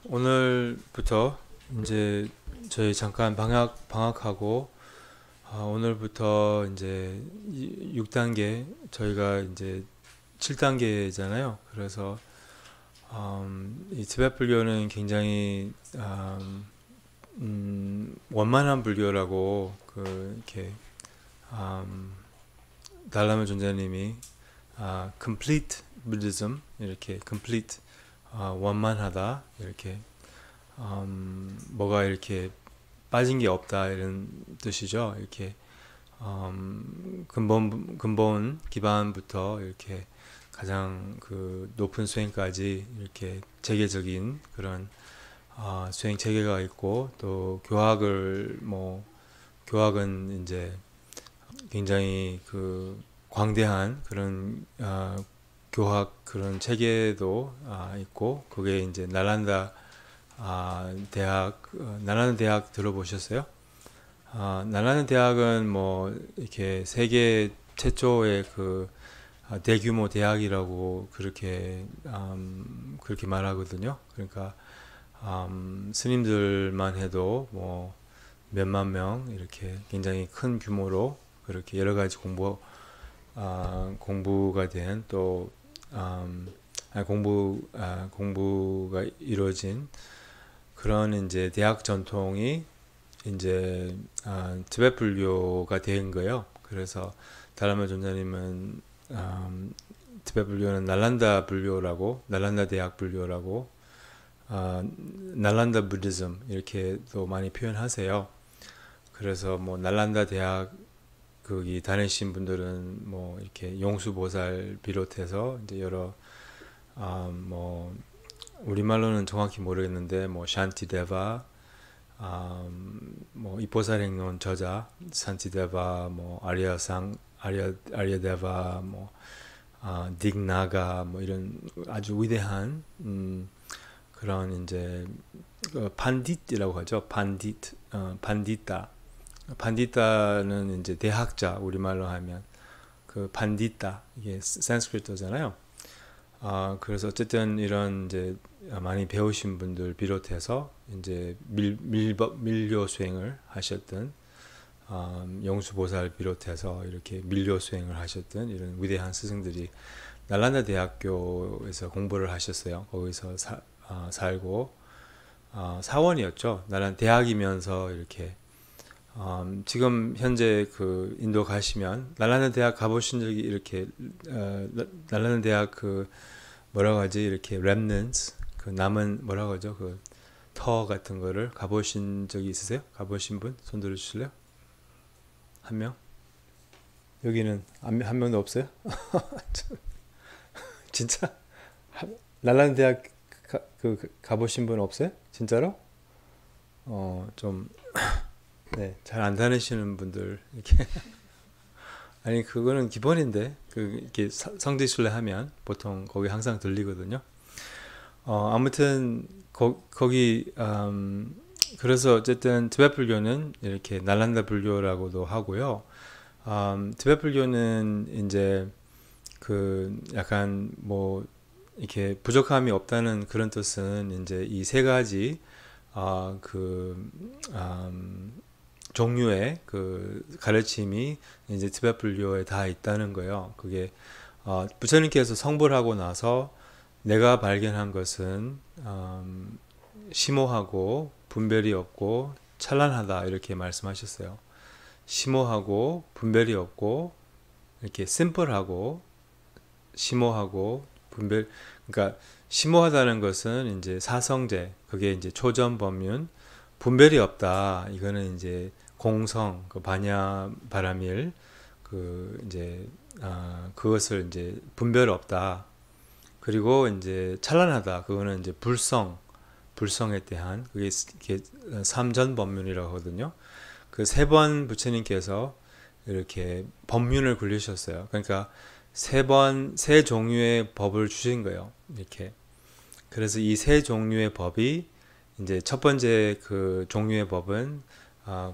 오늘부터 이제 저희 잠깐 방학하고 오늘부터 이제 6단계 저희가 이제 7단계잖아요. 그래서 이 티베트 불교는 굉장히 원만한 불교라고 이렇게 달라마 존자님이 complete Buddhism 이렇게 complete 원만하다 이렇게 뭐가 이렇게 빠진 게 없다 이런 뜻이죠. 이렇게 근본 기반부터 이렇게 가장 그 높은 수행까지 이렇게 체계적인 그런 수행 체계가 있고 또 교학은 이제 굉장히 그 광대한 그런 교학 그런 체계도 있고 그게 이제 나란다 대학 들어보셨어요? 나란다 대학은 뭐 이렇게 세계 최초의 그 대규모 대학이라고 그렇게 말하거든요. 그러니까 스님들만 해도 뭐 몇만 명 이렇게 굉장히 큰 규모로 그렇게 여러 가지 공부가 된 또 공부가 이루어진 그런 이제 대학 전통이 이제 티베트 불교가 된 거예요. 그래서 다라마 존자님은 티베트 불교는 날란다 대학 불교라고 날란다 부디즘 이렇게도 많이 표현하세요. 그래서 뭐 날란다 대학 거기 다니신 분들은 뭐 이렇게 용수보살 비롯해서 이제 여러 뭐 우리말로는 정확히 모르겠는데 뭐 샨티데바 뭐 이보살 행론 저자 산티데바 뭐 아리아데바 뭐 딕나가 뭐 이런 아주 위대한 그런 이제 판디트라고 하죠. 판디타는 이제 대학자 우리말로 하면 그 판디타 이게 산스크리트잖아요. 그래서 어쨌든 이런 이제 많이 배우신 분들 비롯해서 이제 밀교 수행을 하셨던 용수보살 비롯해서 이렇게 밀교 수행을 하셨던 이런 위대한 스승들이 날란다 대학교에서 공부를 하셨어요. 거기서 살고 사원이었죠. 나란 대학이면서 이렇게 지금 현재 그 인도 가시면 날란다 대학 가보신 적이 이렇게 날란다 대학 그 뭐라고 하지 이렇게 remnants 그 남은 뭐라고 하죠 그 터 같은 거를 가보신 적이 있으세요? 가보신 분 손 들어주실래요? 한 명? 여기는 한 명도 없어요? 진짜? 날란다 대학 가보신 분 없어요? 진짜로? 좀 네, 잘 안 다니시는 분들 이렇게 아니 그거는 기본인데 이렇게 성지순례 하면 보통 거기 항상 들리거든요. 아무튼 거기 그래서 어쨌든 티베트 불교는 이렇게 날란다 불교라고도 하고요. 티베트 불교는 이제 그 약간 뭐 이렇게 부족함이 없다는 그런 뜻은 이제 이 세 가지 그 종류의 그 가르침이 이제 티베트 불교에 다 있다는 거예요. 그게 부처님께서 성불하고 나서 내가 발견한 것은 심오하고 분별이 없고 찬란하다 이렇게 말씀하셨어요. 심오하고 분별이 없고 이렇게 심플하고 심오하고 그러니까 심오하다는 것은 이제 사성제 그게 이제 초전 법륜 분별이 없다 이거는 이제 공성 그 바냐 바라밀 그 이제 그것을 이제 분별 없다 그리고 이제 찬란하다 그거는 이제 불성에 대한 그게 삼전 법륜이라고 하거든요. 그 세 번 부처님께서 이렇게 법륜을 굴리셨어요. 그러니까 세 종류의 법을 주신 거예요. 이렇게 그래서 이 세 종류의 법이 이제 첫 번째 그 종류의 법은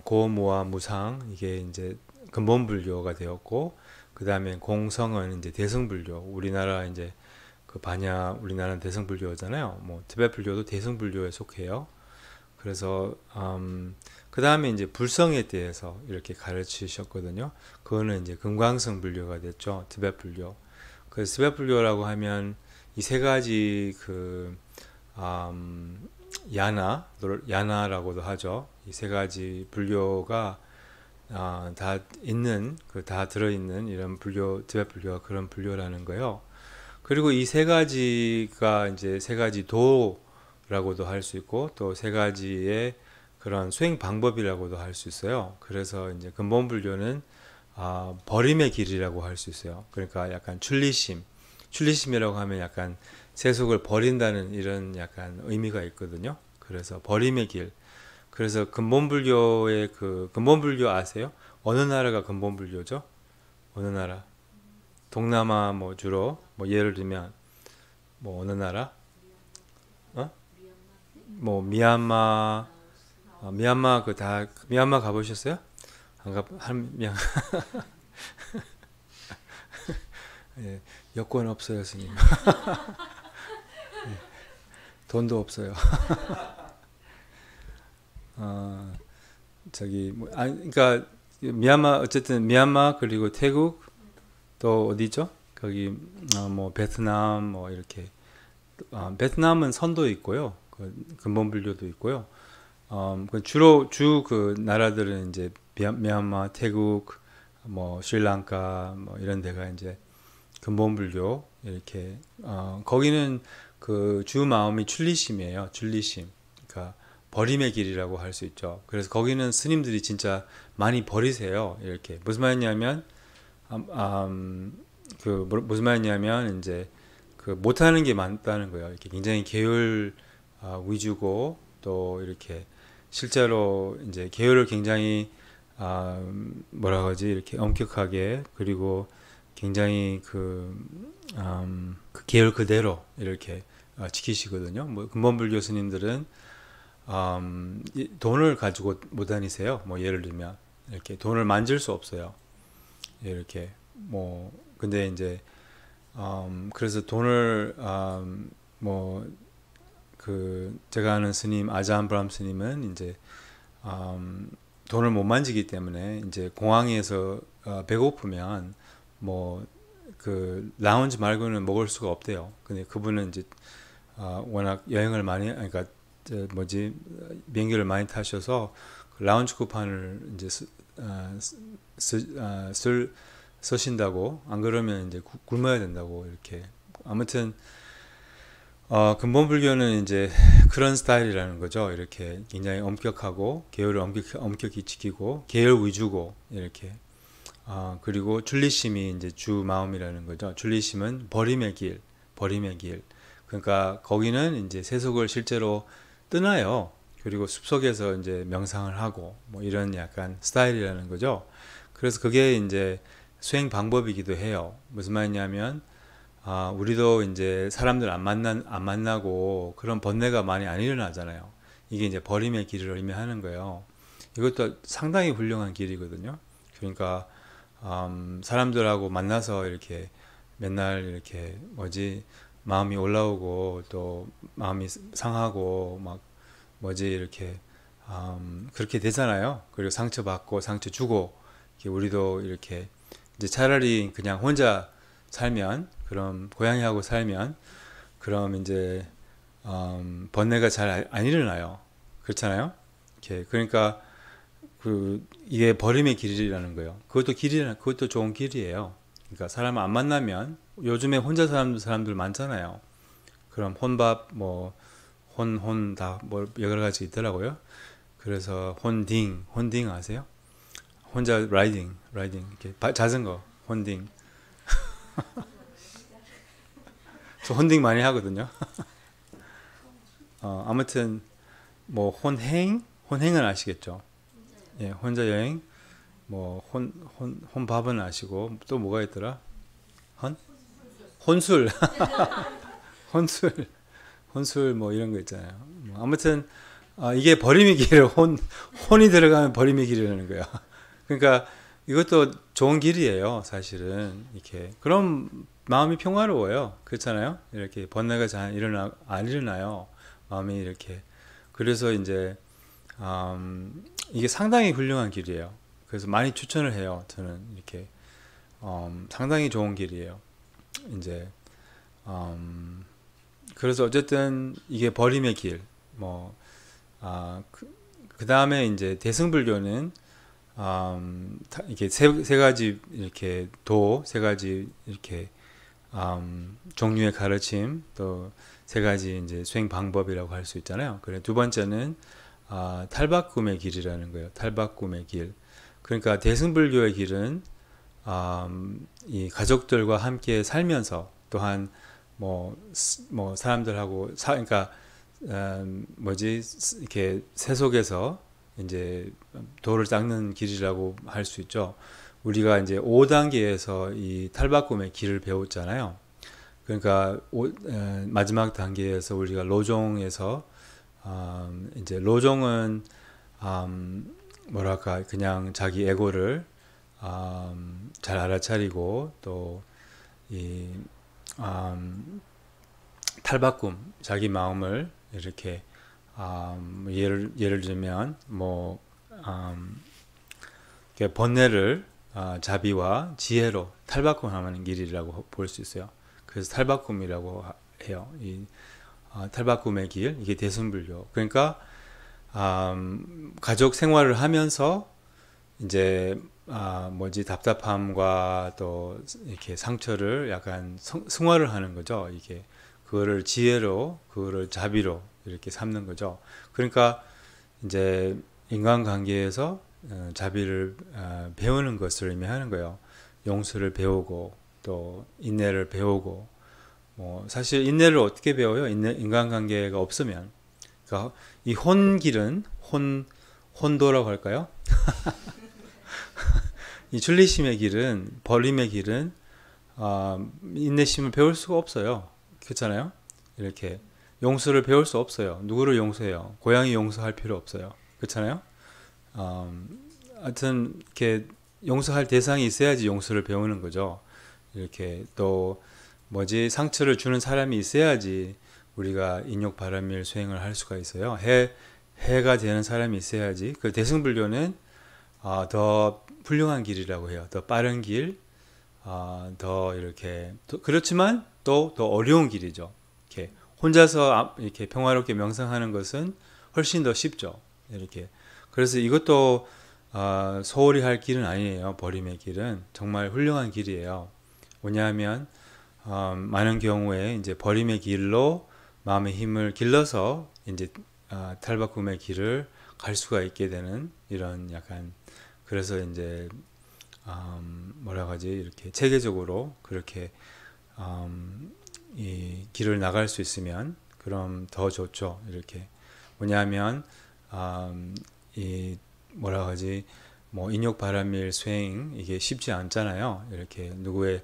고무와 무상 이게 이제 근본 불교가 되었고 그 다음에 공성은 이제 대승 불교 우리나라 이제 그 반야 우리나라는 대승불교잖아요. 뭐 티베트 불교도 대승불교에 속해요. 그래서 그 다음에 이제 불성에 대해서 이렇게 가르치셨거든요. 그거는 이제 금광성 불교가 됐죠. 티베트 불교. 그래서 티베트 불교라고 하면 이 세 가지 그 야나라고도 하죠. 이 세 가지 불교가 다 있는 다 들어있는 이런 불교 티베트 불교가 그런 불교라는 거예요. 그리고 이 세 가지가 이제 세 가지 도라고도 할 수 있고 또 세 가지의 그런 수행 방법이라고도 할 수 있어요. 그래서 이제 근본 불교는 버림의 길이라고 할 수 있어요. 그러니까 약간 출리심이라고 하면 약간 세속을 버린다는 이런 약간 의미가 있거든요. 그래서 버림의 길. 그래서 근본 불교의 근본 불교 아세요? 어느 나라가 근본 불교죠? 어느 나라? 동남아 뭐 주로 뭐 예를 들면 뭐 어느 나라? 뭐 미얀마 미얀마 가보셨어요? 안 가, 예, 여권 없어요, 스님. 예, 돈도 없어요. 그러니까 어쨌든 미얀마 그리고 태국 또 어디죠? 거기 뭐 베트남 뭐 이렇게 베트남은 선도 있고요. 근본 불교도 있고요. 주로 그 나라들은 이제 미얀마, 태국, 뭐 스리랑카 뭐 이런 데가 이제 근본 불교 이렇게 거기는 그 주 마음이 출리심이에요. 출리심. 그러니까 버림의 길이라고 할 수 있죠. 그래서 거기는 스님들이 진짜 많이 버리세요. 이렇게 무슨 말이냐면 무슨 말이냐면 이제 그 못하는 게 많다는 거예요. 이렇게 굉장히 계율 위주고 또 이렇게 실제로 이제 계율을 굉장히 뭐라 하지 이렇게 엄격하게 그리고 굉장히 그 계율 그대로 이렇게 지키시거든요. 뭐 근본 불교 스님들은 돈을 가지고 못 다니세요. 뭐 예를 들면 이렇게 돈을 만질 수 없어요. 이렇게 뭐 근데 이제 그래서 돈을 뭐 그 제가 아는 스님 아자한 브람 스님은 이제 돈을 못 만지기 때문에 이제 공항에서 배고프면 뭐 그 라운지 말고는 먹을 수가 없대요. 근데 그분은 이제 워낙 여행을 많이 그러니까 비행기를 많이 타셔서 그 라운지 쿠폰을 이제 쓰신다고 안 그러면 이제 굶어야 된다고 이렇게 아무튼 근본 불교는 이제 그런 스타일이라는 거죠. 이렇게 굉장히 엄격하고 계율을 엄격히 지키고 계율 위주고 이렇게 그리고 출리심이 이제 주 마음이라는 거죠. 출리심은 버림의 길. 그러니까 거기는 이제 세속을 실제로 떠나요. 그리고 숲속에서 이제 명상을 하고 뭐 이런 약간 스타일이라는 거죠. 그래서 그게 이제 수행 방법이기도 해요. 무슨 말이냐면 우리도 이제 사람들 안 만나고 그런 번뇌가 많이 안 일어나잖아요. 이게 이제 버림의 길을 의미하는 거예요. 이것도 상당히 훌륭한 길이거든요. 그러니까 사람들하고 만나서 이렇게 맨날 이렇게 마음이 올라오고 또 마음이 상하고 막 이렇게 그렇게 되잖아요. 그리고 상처 받고 상처 주고 이렇게 우리도 이렇게 이제 차라리 그냥 혼자 살면 그럼 고양이하고 살면 그럼 이제 번뇌가 잘 안 일어나요. 그렇잖아요. 이렇게 그러니까 이게 버림의 길이라는 거예요. 그것도 좋은 길이에요. 그러니까 사람을 안 만나면 요즘에 혼자 사는 사람들 많잖아요. 그럼 혼밥 다 여러 가지 있더라고요. 그래서 혼딩 아세요? 혼자 라이딩 이렇게 자전거 혼딩. 저 혼딩 많이 하거든요. 아무튼 혼행은 아시겠죠? 예, 혼자 여행 혼밥은 아시고 또 뭐가 있더라? 혼술 혼술 뭐 이런 거 있잖아요. 아무튼 이게 버림의 길을 혼이 들어가면 버림의 길이라는 거야. 그러니까 이것도 좋은 길이에요, 사실은. 이렇게 그럼 마음이 평화로워요. 그렇잖아요. 이렇게 번뇌가 잘 안 일어나요. 마음이 이렇게. 그래서 이제 이게 상당히 훌륭한 길이에요. 그래서 많이 추천을 해요. 저는 이렇게 상당히 좋은 길이에요. 이제 그래서 어쨌든 이게 버림의 길. 뭐 그 다음에 이제 대승불교는 이렇게 세 가지 이렇게 세 가지 이렇게 종류의 가르침, 또 세 가지 이제 수행 방법이라고 할 수 있잖아요. 그래 두 번째는 탈바꿈의 길이라는 거예요. 탈바꿈의 길. 그러니까 대승불교의 길은 이 가족들과 함께 살면서 또한 뭐 사람들하고 그러니까 이렇게 세속에서 이제 도를 닦는 길이라고 할 수 있죠. 우리가 이제 5단계에서 이 탈바꿈의 길을 배웠잖아요. 그러니까 마지막 단계에서 우리가 로종에서 이제 로종은 뭐랄까 그냥 자기 에고를 잘 알아차리고 또 이 탈바꿈 자기 마음을 이렇게 예를 들면 뭐 번뇌를 자비와 지혜로 탈바꿈하는 길이라고 볼 수 있어요. 그래서 탈바꿈이라고 해요. 이 탈바꿈의 길, 이게 대승불교. 그러니까 가족 생활을 하면서 이제 답답함과 또 이렇게 상처를 약간 승화를 하는 거죠. 이게 그거를 지혜로, 그거를 자비로 이렇게 삼는 거죠. 그러니까 이제 인간관계에서 자비를 배우는 것을 의미하는 거예요. 용서를 배우고 또 인내를 배우고 뭐 사실 인내를 어떻게 배워요? 인간관계가 없으면. 그러니까 이 혼길은 혼도라고 할까요? 이 줄리심의 길은 버림의 길은 인내심을 배울 수가 없어요. 그렇잖아요. 이렇게 용서를 배울 수 없어요. 누구를 용서해요? 고양이 용서할 필요 없어요. 그렇잖아요. 하여튼 이렇게 용서할 대상이 있어야지 용서를 배우는 거죠. 이렇게 또 상처를 주는 사람이 있어야지 우리가 인욕 바람일 수행을 할 수가 있어요. 해가 되는 사람이 있어야지. 그 대승불교는 더 훌륭한 길이라고 해요. 더 빠른 길, 더 이렇게 그렇지만 또 더 어려운 길이죠. 이렇게 혼자서 이렇게 평화롭게 명상하는 것은 훨씬 더 쉽죠. 이렇게 그래서 이것도 소홀히 할 길은 아니에요. 버림의 길은 정말 훌륭한 길이에요. 뭐냐하면 많은 경우에 이제 버림의 길로 마음의 힘을 길러서 이제 탈바꿈의 길을 갈 수가 있게 되는 이런 약간 그래서 이제 뭐라고 하지 이렇게 체계적으로 그렇게 이 길을 나갈 수 있으면 그럼 더 좋죠. 이렇게 뭐냐면 이 뭐라고 하지 뭐 인욕 바람일 수행 이게 쉽지 않잖아요. 이렇게 누구의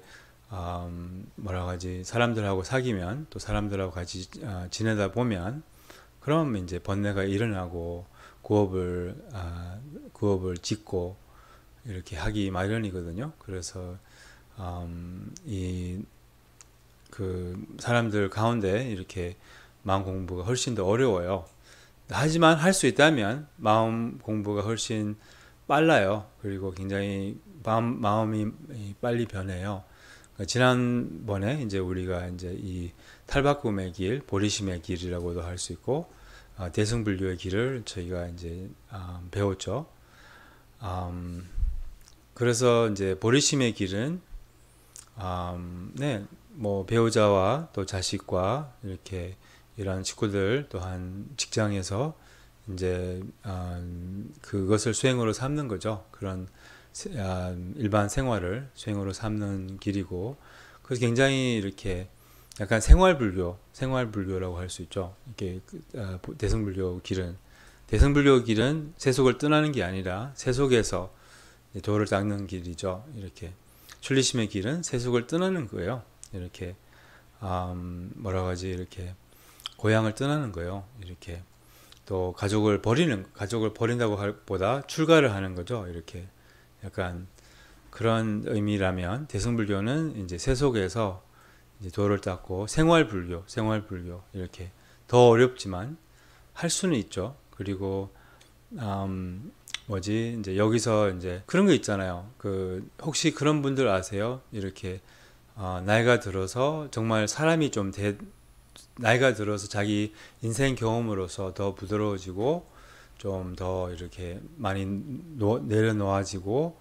뭐라고 하지 사람들하고 사귀면 또 사람들하고 같이 지내다 보면 그럼 이제 번뇌가 일어나고 구업을 짓고 이렇게 하기 마련이거든요. 그래서 이 그 사람들 가운데 이렇게 마음 공부가 훨씬 더 어려워요. 하지만 할 수 있다면 마음 공부가 훨씬 빨라요. 그리고 굉장히 마음이 빨리 변해요. 지난번에 이제 우리가 이제 이 탈바꿈의 길, 보리심의 길이라고도 할 수 있고 대승불교의 길을 저희가 이제 배웠죠. 그래서 이제 보리심의 길은 네, 뭐 배우자와 또 자식과 이렇게 이런 식구들 또한 직장에서 이제 그것을 수행으로 삼는 거죠. 그런 일반 생활을 수행으로 삼는 길이고, 그래서 굉장히 이렇게 약간 생활불교라고 할 수 있죠. 이게 대승불교 길은 세속을 떠나는 게 아니라 세속에서 도를 닦는 길이죠. 이렇게 출리심의 길은 세속을 떠나는 거예요. 이렇게 뭐라고 하지 이렇게 고향을 떠나는 거예요. 이렇게 또 가족을 버린다고 할 보다 출가를 하는 거죠. 이렇게 약간 그런 의미라면 대승불교는 이제 세속에서 이제 도를 닦고 생활불교 이렇게 더 어렵지만 할 수는 있죠. 그리고 이제 여기서 이제 그런 거 있잖아요. 그 혹시 그런 분들 아세요? 이렇게 나이가 들어서 정말 사람이 나이가 들어서 자기 인생 경험으로서 더 부드러워지고 좀 더 이렇게 많이 내려놓아지고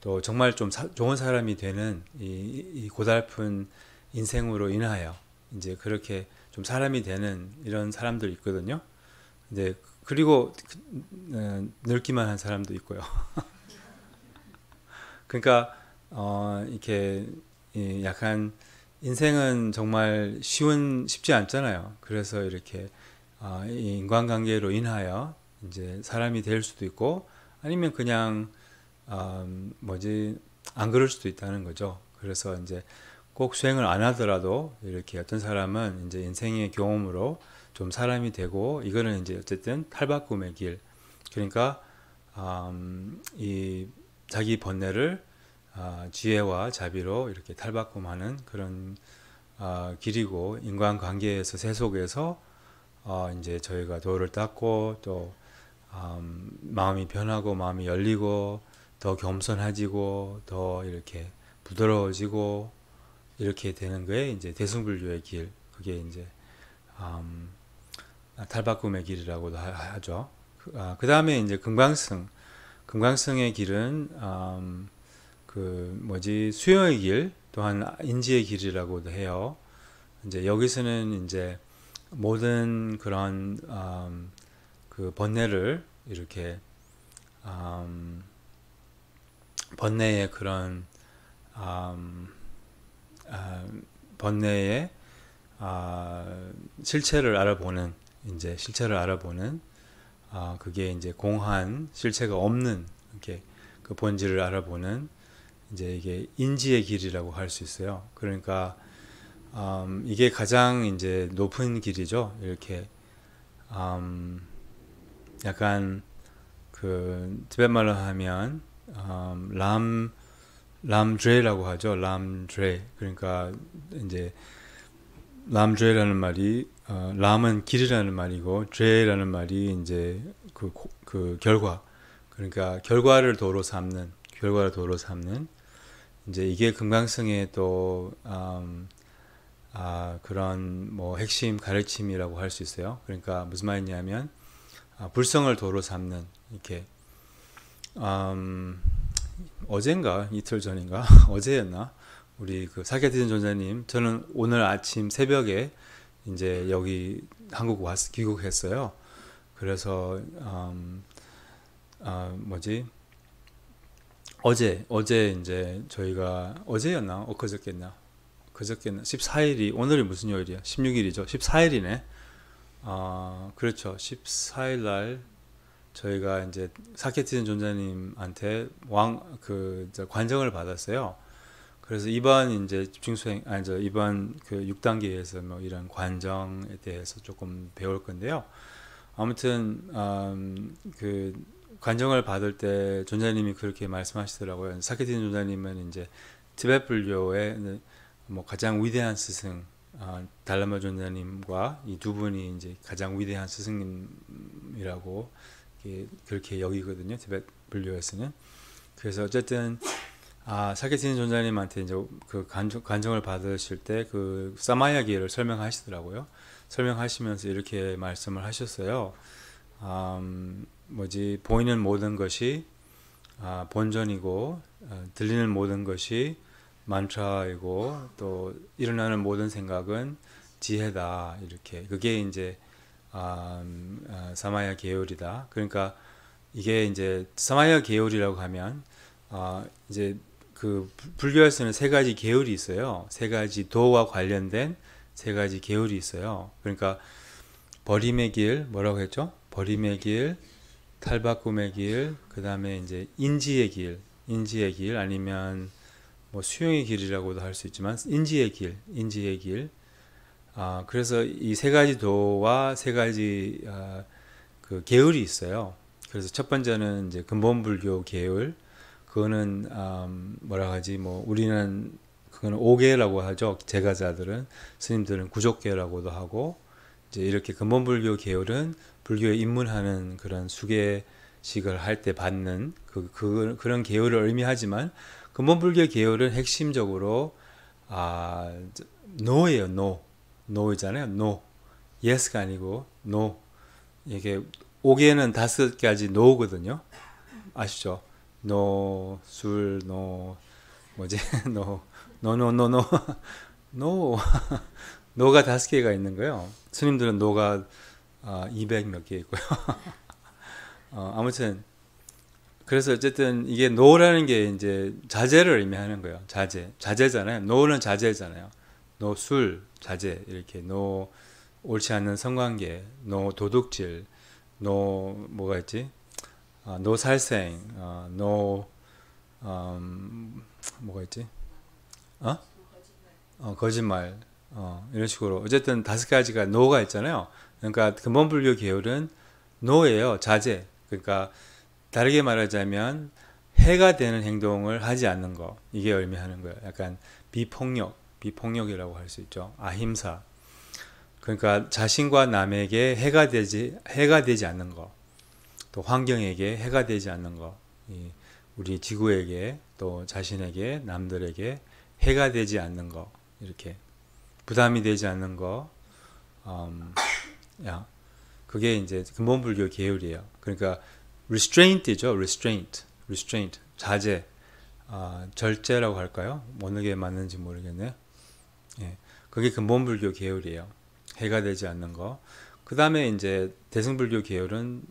또 정말 좀 좋은 사람이 되는 이 고달픈 인생으로 인하여 이제 그렇게 좀 사람이 되는 이런 사람들 있거든요. 이제 그리고 늙기만 한 사람도 있고요. 그러니까 이렇게 약간 인생은 정말 쉽지 않잖아요. 그래서 이렇게 이 인간관계로 인하여 이제 사람이 될 수도 있고 아니면 그냥 안 그럴 수도 있다는 거죠. 그래서 이제 꼭 수행을 안 하더라도 이렇게 어떤 사람은 이제 인생의 경험으로 좀 사람이 되고 이거는 이제 어쨌든 탈바꿈의 길. 그러니까 이 자기 번뇌를 지혜와 자비로 이렇게 탈바꿈하는 그런 길이고 인간관계에서 세속에서 이제 저희가 도를 닦고 또 마음이 변하고 마음이 열리고 더 겸손해지고 더 이렇게 부드러워지고 이렇게 되는 거에 이제 대승불교의 길 그게 이제 탈바꿈의 길이라고도 하죠. 그 다음에 이제 금강승의 길은 수용의 길 또한 인지의 길이라고도 해요. 이제 여기서는 이제 모든 그런 그 번뇌를 이렇게 번뇌의 그런 번뇌의 실체를 알아보는 그게 이제 공한 실체가 없는 이렇게 그 본질을 알아보는 이제 이게 인지의 길이라고 할 수 있어요. 그러니까 이게 가장 이제 높은 길이죠. 이렇게 약간 그 티베트 말로 하면 람드레라고 하죠. 람드레. 그러니까 이제 람드레라는 말이 람은 길이라는 말이고 드레라는 말이 이제 그 결과. 그러니까 결과를 도로 삼는 이제 이게 금강승의 또 그런 뭐 핵심 가르침이라고 할 수 있어요. 그러니까 무슨 말이냐면 불성을 도로 삼는 이렇게 어젠가 이틀 전인가 어제였나 우리 그 사케티든 존자님 저는 오늘 아침 새벽에 이제 여기 한국 귀국했어요. 그래서 어제 이제 저희가 어제였나 엊그저께나 14일이 오늘이 무슨 요일이야? 16일이죠. 14일이네. 그렇죠. 14일 날 저희가 이제 사케티든 존자님한테 관정을 받았어요. 그래서 이번 이제 이번 그 6단계에서 뭐 이런 관정에 대해서 조금 배울 건데요. 아무튼 그 관정을 받을 때 존자님이 그렇게 말씀하시더라고요. 사케티든 존자님은 이제 티베트 불교의 뭐 가장 위대한 스승 달라마 존자님과 이 두 분이 이제 가장 위대한 스승님이라고 그렇게 여기거든요. 티베트 불교에서는. 그래서 어쨌든 사케티든 존자님한테 이제 그 관정을 받으실 때 그 사마야기를 설명하시더라고요. 설명하시면서 이렇게 말씀을 하셨어요. 보이는 모든 것이 본전이고 들리는 모든 것이 만트라이고 또 일어나는 모든 생각은 지혜다. 이렇게 그게 이제 사마야 계열이다. 그러니까 이게 이제 사마야 계열이라고 하면 이제 그 불교에서는 세 가지 계열이 있어요. 세 가지 도와 관련된 세 가지 계열이 있어요. 그러니까 버림의 길 뭐라고 했죠? 버림의 길, 탈바꿈의 길, 그 다음에 이제 인지의 길 아니면 뭐 수용의 길이라고도 할 수 있지만 인지의 길. 그래서 이 세 가지 도와 세 가지 그 계열이 있어요. 그래서 첫 번째는 이제 근본불교 계열. 그거는 뭐라 하지? 뭐 우리는 그건 오계라고 하죠. 제가자들은 스님들은 구족계라고도 하고 이제 이렇게 근본불교 계열은 불교에 입문하는 그런 수계식을 할 때 받는 그런 계열을 의미하지만 근본불교 계열은 핵심적으로 no예요. no이잖아요. no. yes가 아니고 no. 이게 오계는 5가지 no거든요. 아시죠? no, 술, no, 뭐지? no, no, no, no, no, no. 노가 5개가 있는 거예요. 스님들은 노가 200 몇 개 있고요. 아무튼 그래서 어쨌든 이게 노라는 게 이제 자제를 의미하는 거예요. 자제잖아요. 노는 자제잖아요. 노 술, 자제 이렇게 노 옳지 않는 성관계, 노 도둑질, 노 뭐가 있지? 노 살생, 노 뭐가 있지? 거짓말, 이런 식으로 어쨌든 5가지가 노가 있잖아요. 그러니까 근본불교 계열은 노예요. 자제. 그러니까 다르게 말하자면 해가 되는 행동을 하지 않는 거, 이게 의미하는 거예요. 약간 비폭력이라고 할 수 있죠. 아힘사. 그러니까 자신과 남에게 해가 되지 않는 거, 또 환경에게 해가 되지 않는 거, 우리 지구에게 또 자신에게 남들에게 해가 되지 않는 거, 이렇게 부담이 되지 않는 거, 그게 이제 근본불교 계열이에요. 그러니까 restraint이죠. restraint, 자제, 절제라고 할까요? 어느 게 맞는지 모르겠네요. 예, 그게 근본불교 계열이에요. 해가 되지 않는 거. 그 다음에 이제 대승불교 계열은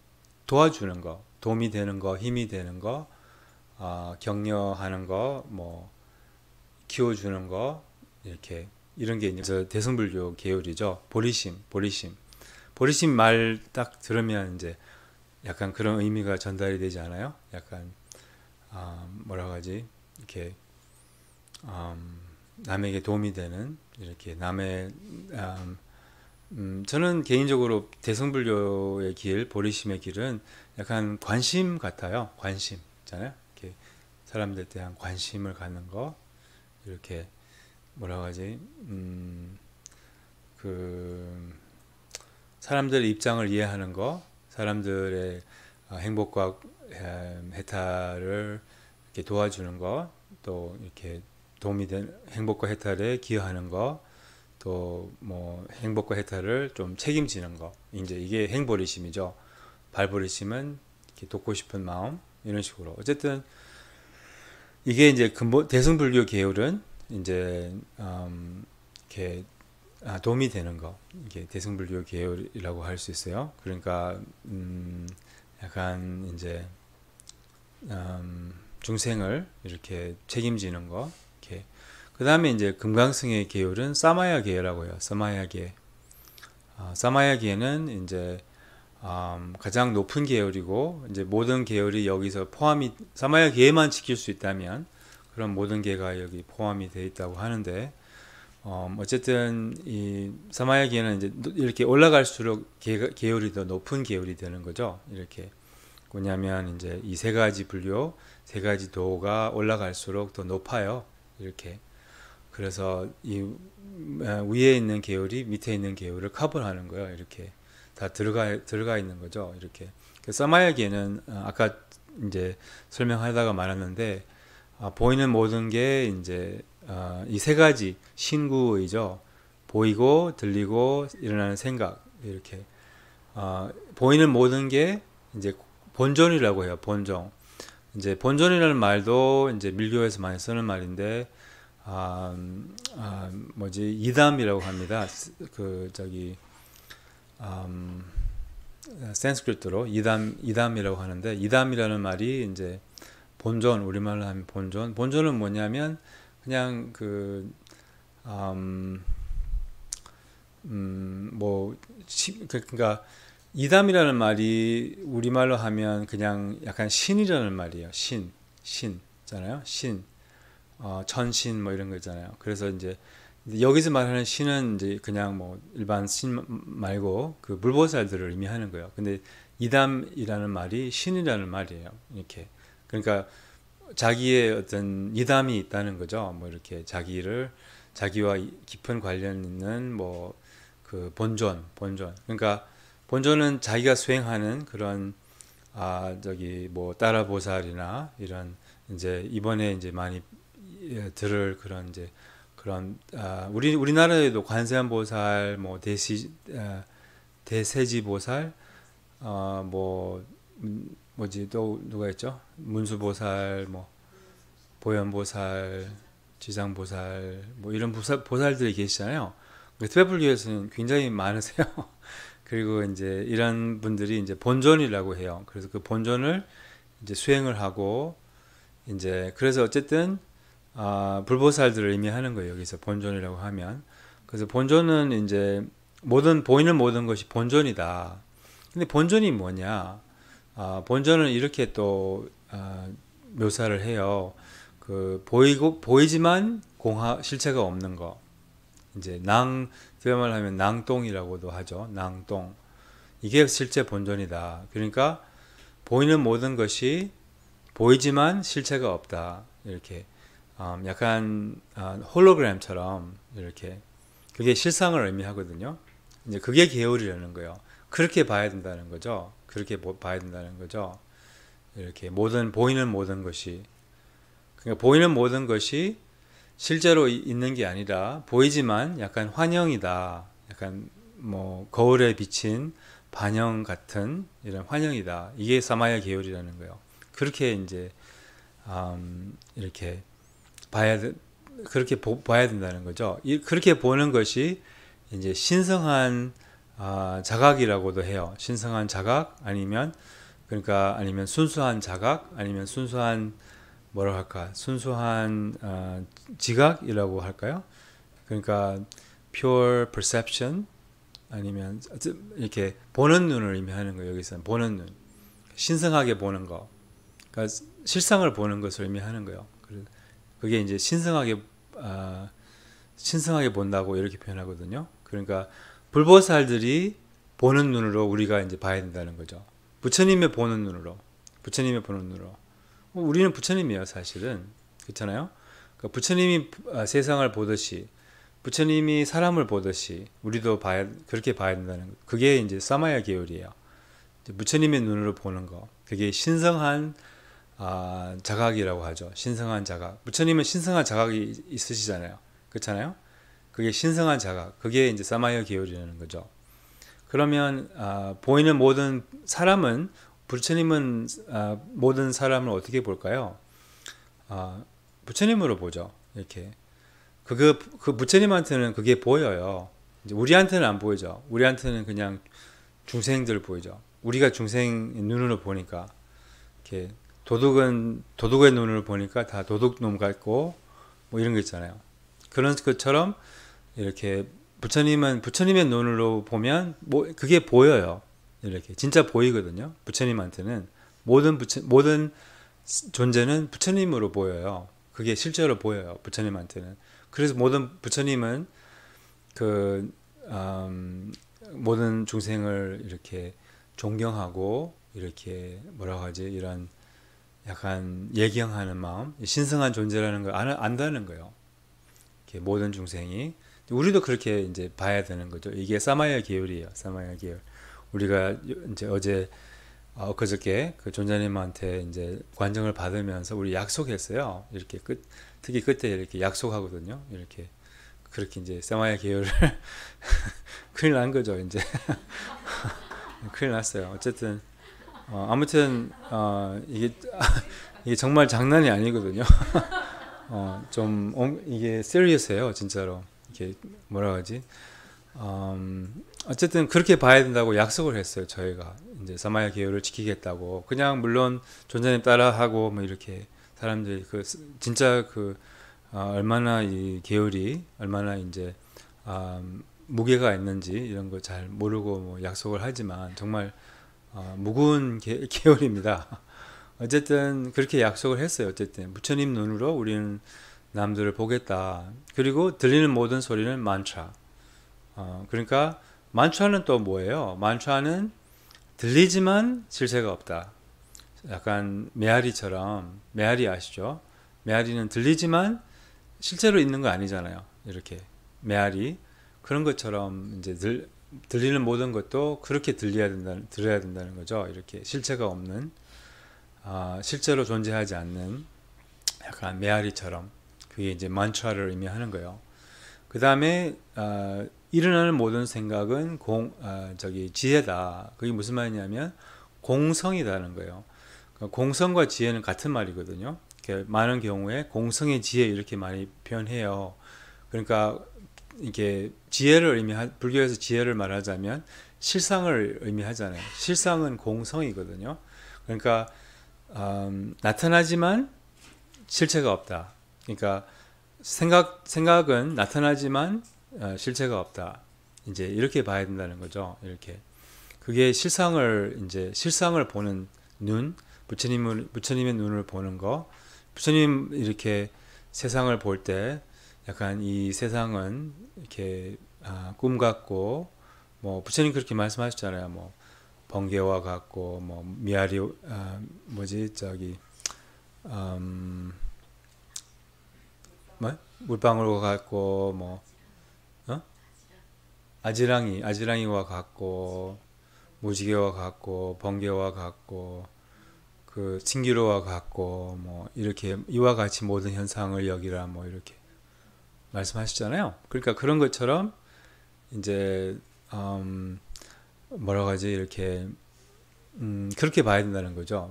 도와주는 거, 도움이 되는 거, 힘이 되는 거, 격려하는 거, 뭐 키워주는 거, 이렇게 이런 게 이제 대승불교 계열이죠. 보리심 말 딱 들으면 이제 약간 그런 의미가 전달이 되지 않아요? 약간 뭐라고 하지? 이렇게 남에게 도움이 되는, 이렇게 남의 저는 개인적으로 대승불교의 길, 보리심의 길은 약간 관심 같아요. 관심 있잖아요. 이렇게 사람들에 대한 관심을 갖는 거, 이렇게 뭐라고 하지? 그 사람들의 입장을 이해하는 거, 사람들의 행복과 해탈을 이렇게 도와주는 거, 또 이렇게 도움이 된 행복과 해탈에 기여하는 거, 또 뭐 행복과 해탈을 좀 책임지는 거, 이제 이게 행보리심이죠. 발보리심은 이렇게 돕고 싶은 마음, 이런 식으로. 어쨌든 이게 이제 근본 대승불교 계열은 이제 이렇게 도움이 되는 거, 이게 대승불교 계열이라고 할 수 있어요. 그러니까 약간 이제 중생을 이렇게 책임지는 거, 이렇게. 그 다음에 이제 금강승의 계열은 사마야 계라고 해요. 사마야 계는 이제 가장 높은 계열이고, 이제 모든 계열이 여기서 포함이, 사마야 계만 지킬 수 있다면 그런 모든 계가 여기 포함이 되어 있다고 하는데, 어쨌든 이 사마야 계는 이제 이렇게 올라갈수록 계열이 더 높은 계열이 되는 거죠. 이렇게 뭐냐면 이제 이 3가지 불교, 3가지 도가 올라갈수록 더 높아요. 이렇게. 그래서 이 위에 있는 계열이 밑에 있는 계열을 커버하는 거예요. 이렇게 다 들어가 있는 거죠. 이렇게. 사마야 계는 아까 이제 설명하다가 말았는데, 보이는 모든 게 이제 이 3가지 신구의죠. 보이고 들리고 일어나는 생각, 이렇게 보이는 모든 게 이제 본존이라고 해요. 본존. 이제 본존이라는 말도 이제 밀교에서 많이 쓰는 말인데, 뭐지, 이담이라고 합니다. 그 저기 산스크리트로 이담이라고 하는데, 이담이라는 말이 이제 본존, 우리말로 하면 본존은 뭐냐면 그냥 그러니까 이담이라는 말이 우리말로 하면 그냥 약간 신이라는 말이에요. 신잖아요. 천신 뭐 이런 거 있잖아요. 그래서 이제 여기서 말하는 신은 이제 그냥 뭐 일반 신 말고 그 물보살들을 의미하는 거예요. 근데 이담이라는 말이 신이라는 말이에요. 이렇게. 그러니까 자기의 어떤 이담이 있다는 거죠. 뭐 이렇게 자기와 깊은 관련 있는 뭐 그 본존. 그러니까 본존은 자기가 수행하는 그런 저기 뭐 따라 보살이나 이런 이제 이번에 이제 많이 들을 그런 이제 그런 우리나라에도 관세음 보살 뭐 대세지 보살 뭐 뭐지 또 누가 있죠? 문수 보살 뭐 보현 보살 지장 보살 뭐 이런 보살들이 계시잖아요. 티베트불교에서는 굉장히 많으세요. 그리고 이제 이런 분들이 이제 본존이라고 해요. 그래서 그 본존을 이제 수행을 하고 이제 그래서 어쨌든 불보살들을 의미하는 거예요. 여기서 본존이라고 하면. 그래서 본존은 이제 보이는 모든 것이 본존이다. 근데 본존이 뭐냐? 본존은 이렇게 또 묘사를 해요. 그 보이지만 실체가 없는 거. 이제 그야말로 하면 낭똥이라고도 하죠. 낭똥. 이게 실제 본존이다. 그러니까 보이는 모든 것이 보이지만 실체가 없다. 이렇게 약간 홀로그램처럼 이렇게 그게 실상을 의미하거든요. 이제 그게 계율이라는 거예요. 그렇게 봐야 된다는 거죠. 그렇게 봐야 된다는 거죠. 이렇게 보이는 모든 것이 그러니까 보이는 모든 것이 실제로 있는 게 아니라 보이지만 약간 환영이다. 약간 뭐 거울에 비친 반영 같은 이런 환영이다. 이게 사마야 계율이라는 거예요. 그렇게 이제 이렇게 그렇게 봐야 된다는 거죠. 그렇게 보는 것이 이제 신성한 자각이라고도 해요. 신성한 자각 아니면 순수한 자각 아니면 순수한 뭐라고 할까? 순수한 지각이라고 할까요? 그러니까 pure perception 아니면 이렇게 보는 눈을 의미하는 거예요. 여기서는 보는 눈, 신성하게 보는 거, 그러니까 실상을 보는 것을 의미하는 거예요. 그게 이제 신성하게 본다고 이렇게 표현하거든요. 그러니까 불보살들이 보는 눈으로 우리가 이제 봐야 된다는 거죠. 부처님의 보는 눈으로. 우리는 부처님이에요, 사실은. 그렇잖아요? 그러니까 부처님이 세상을 보듯이, 부처님이 사람을 보듯이, 우리도 그렇게 봐야 된다는 거. 그게 이제 사마야 계율이에요. 부처님의 눈으로 보는 거. 그게 신성한 자각이라고 하죠. 신성한 자각. 부처님은 신성한 자각이 있으시잖아요. 그렇잖아요? 그게 신성한 자각. 그게 이제 사마야 계율이라는 거죠. 그러면 보이는 모든 사람은 부처님은 모든 사람을 어떻게 볼까요? 부처님으로 보죠. 이렇게 그 부처님한테는 그게 보여요. 이제 우리한테는 안 보이죠. 우리한테는 그냥 중생들 보이죠. 우리가 중생 눈으로 보니까 이렇게 도둑의 눈으로 보니까 다 도둑놈 같고 뭐 이런 거 있잖아요. 그런 것처럼 이렇게 부처님의 눈으로 보면 그게 보여요. 이렇게 진짜 보이거든요. 부처님한테는 모든 존재는 부처님으로 보여요. 그게 실제로 보여요. 부처님한테는. 그래서 부처님은 모든 중생을 이렇게 존경하고 이렇게 뭐라고 하지? 이런 약간 예경하는 마음, 신성한 존재라는 걸 안다는 거예요. 이렇게 모든 중생이 우리도 그렇게 이제 봐야 되는 거죠. 이게 사마야 계율이에요. 사마야 계율. 우리가 이제 그저께 그 존자님한테 이제 관정을 받으면서 우리 약속했어요. 이렇게 특히 그때 이렇게 약속하거든요. 이렇게 그렇게 이제 사마야 계율을 큰일 난 거죠. 이제 큰일 났어요. 어쨌든 아무튼 이게 정말 장난이 아니거든요. 이게 serious해요, 진짜로. 이게 뭐라 하지? 어쨌든 그렇게 봐야 된다고 약속을 했어요. 저희가 이제 사마야 계율을 지키겠다고. 그냥 물론 존자님 따라하고 뭐 이렇게 사람들이 진짜 얼마나 이 계율이 얼마나 이제 무게가 있는지 이런 거 잘 모르고 뭐 약속을 하지만 정말 무거운 계율입니다. 어쨌든 그렇게 약속을 했어요. 어쨌든 부처님 눈으로 우리는 남들을 보겠다. 그리고 들리는 모든 소리는 만tra. 그러니까 만tra는 또 뭐예요? 만tra는 들리지만 실체가 없다. 약간 메아리처럼, 메아리 아시죠? 메아리는 들리지만 실제로 있는 거 아니잖아요. 이렇게 메아리 그런 것처럼 이제 들리는 모든 것도 그렇게 들어야 된다는 거죠. 이렇게 실체가 없는, 실제로 존재하지 않는 약간 메아리처럼, 그게 이제 만트라를 의미하는 거예요. 그 다음에 일어나는 모든 생각은 지혜다. 그게 무슨 말이냐면 공성이라는 거예요. 그러니까 공성과 지혜는 같은 말이거든요. 많은 경우에 공성의 지혜 이렇게 많이 표현해요. 그러니까 이게 불교에서 지혜를 말하자면 실상을 의미하잖아요. 실상은 공성이거든요. 그러니까 나타나지만 실체가 없다. 그러니까 생각은 나타나지만 실체가 없다. 이제 이렇게 봐야 된다는 거죠. 이렇게 그게 실상을 보는 눈, 부처님의 눈을 보는 거. 부처님 이렇게 세상을 볼 때 약간 이 세상은 이렇게 꿈 같고, 뭐 부처님 그렇게 말씀하셨잖아요. 뭐 번개와 같고, 뭐 미아리 뭐 물방울과 같고, 뭐 아지랑이와 같고, 무지개와 같고, 번개와 같고, 그 신기루와 같고, 뭐 이렇게 이와 같이 모든 현상을 여기라, 뭐 이렇게 말씀하시잖아요. 그러니까 그런 것처럼 이제 뭐라고 하지, 이렇게 그렇게 봐야 된다는 거죠.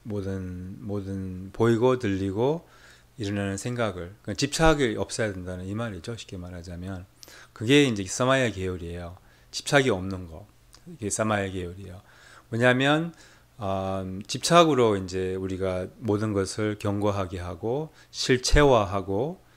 모든 보이고 들리고 일어나는 생각을, 그러니까 집착이 없어야 된다는 이 말이죠. 쉽게 말하자면 그게 이제 사마야 계열이에요. 집착이 없는 거, 이게 사마야 계열이에요. 왜냐하면 집착으로 이제 우리가 모든 것을 견고하게 하고 실체화하고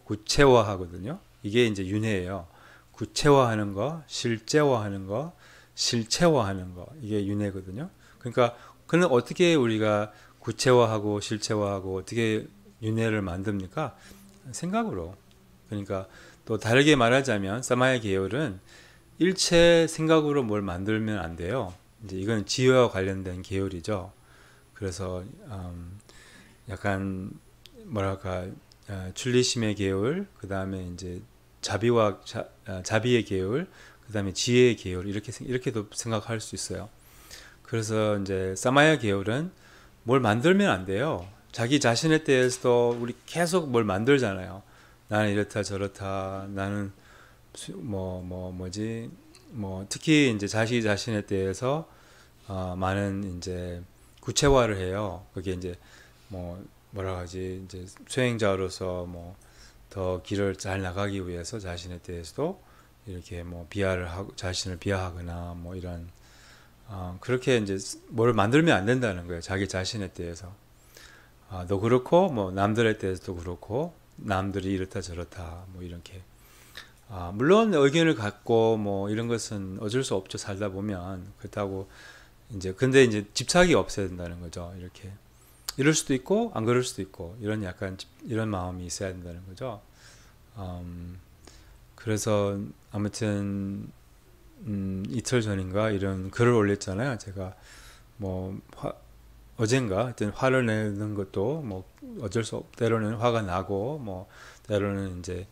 구체화하거든요. 이게 이제 윤회예요. 구체화하는 거, 실체화하는 거, 실체화하는 거, 이게 윤회거든요. 그러니까 그는 어떻게 우리가 구체화하고 실체화하고 어떻게 윤회를 만듭니까? 생각으로. 그러니까 또 다르게 말하자면 사마야 계열은 일체 생각으로 뭘 만들면 안 돼요. 이제 이건 지혜와 관련된 계열이죠. 그래서 약간 뭐랄까, 출리심의 계열, 그 다음에 이제 자비의 계열, 그 다음에 지혜의 계열, 이렇게도 생각할 수 있어요. 그래서 이제 사마야 계열은 뭘 만들면 안 돼요. 자기 자신에 대해서도 우리 계속 뭘 만들잖아요. 나는 이렇다 저렇다, 나는 특히 이제 자기 자신에 대해서 많은 이제 구체화를 해요. 그게 이제 뭐라 하지, 이제 수행자로서 더 길을 잘 나가기 위해서 자신에 대해서도 이렇게 자신을 비하하거나 이런 그렇게 이제 뭘 만들면 안 된다는 거예요. 자기 자신에 대해서. 도 그렇고 남들에 대해서도 그렇고, 남들이 이렇다 저렇다 이렇게. 물론 의견을 갖고 이런 것은 어쩔 수 없죠. 살다 보면. 그렇다고 근데 이제 집착이 없어야 된다는 거죠. 이렇게. 이럴 수도 있고 안 그럴 수도 있고, 이런 마음이 있어야 된다는 거죠. 그래서 아무튼 이틀 전인가 이런 글을 올렸잖아요. 제가 어젠가 하여튼 화를 내는 것도 어쩔 수 없, 때로는 화가 나고 때로는 이제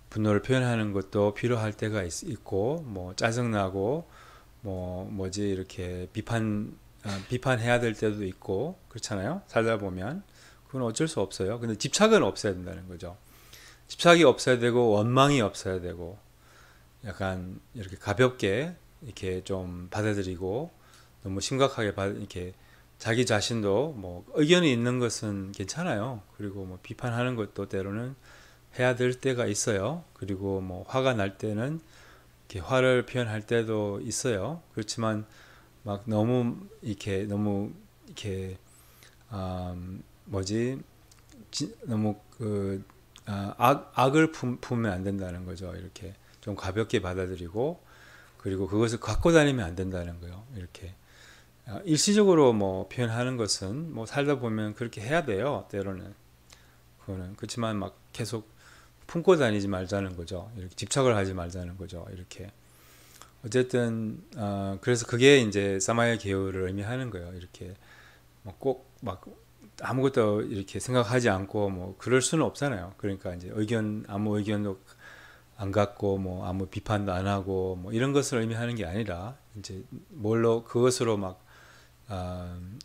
분노를 표현하는 것도 필요할 때가 있고 짜증나고 이렇게 비판해야 될 때도 있고 그렇잖아요. 살다 보면 그건 어쩔 수 없어요. 근데 집착은 없어야 된다는 거죠. 집착이 없어야 되고 원망이 없어야 되고, 약간 이렇게 가볍게 이렇게 좀 받아들이고, 너무 심각하게 이렇게 자기 자신도 의견이 있는 것은 괜찮아요. 그리고 비판하는 것도 때로는 해야 될 때가 있어요. 그리고 화가 날 때는 이렇게 화를 표현할 때도 있어요. 그렇지만 너무 이렇게 너무 악을 품으면 안 된다는 거죠. 이렇게 좀 가볍게 받아들이고, 그리고 그것을 갖고 다니면 안 된다는 거예요. 이렇게 일시적으로 표현하는 것은 살다 보면 그렇게 해야 돼요. 때로는. 그거는 그렇지만 계속 품고 다니지 말자는 거죠. 이렇게 집착을 하지 말자는 거죠. 이렇게. 어쨌든 그래서 그게 이제 사마야 계율을 의미하는 거예요. 이렇게 뭐 꼭 막 아무것도 이렇게 생각하지 않고 뭐 그럴 수는 없잖아요. 그러니까 이제 아무 의견도 안 갖고 뭐 아무 비판도 안 하고 뭐 이런 것을 의미하는 게 아니라 이제 뭘로 그것으로 막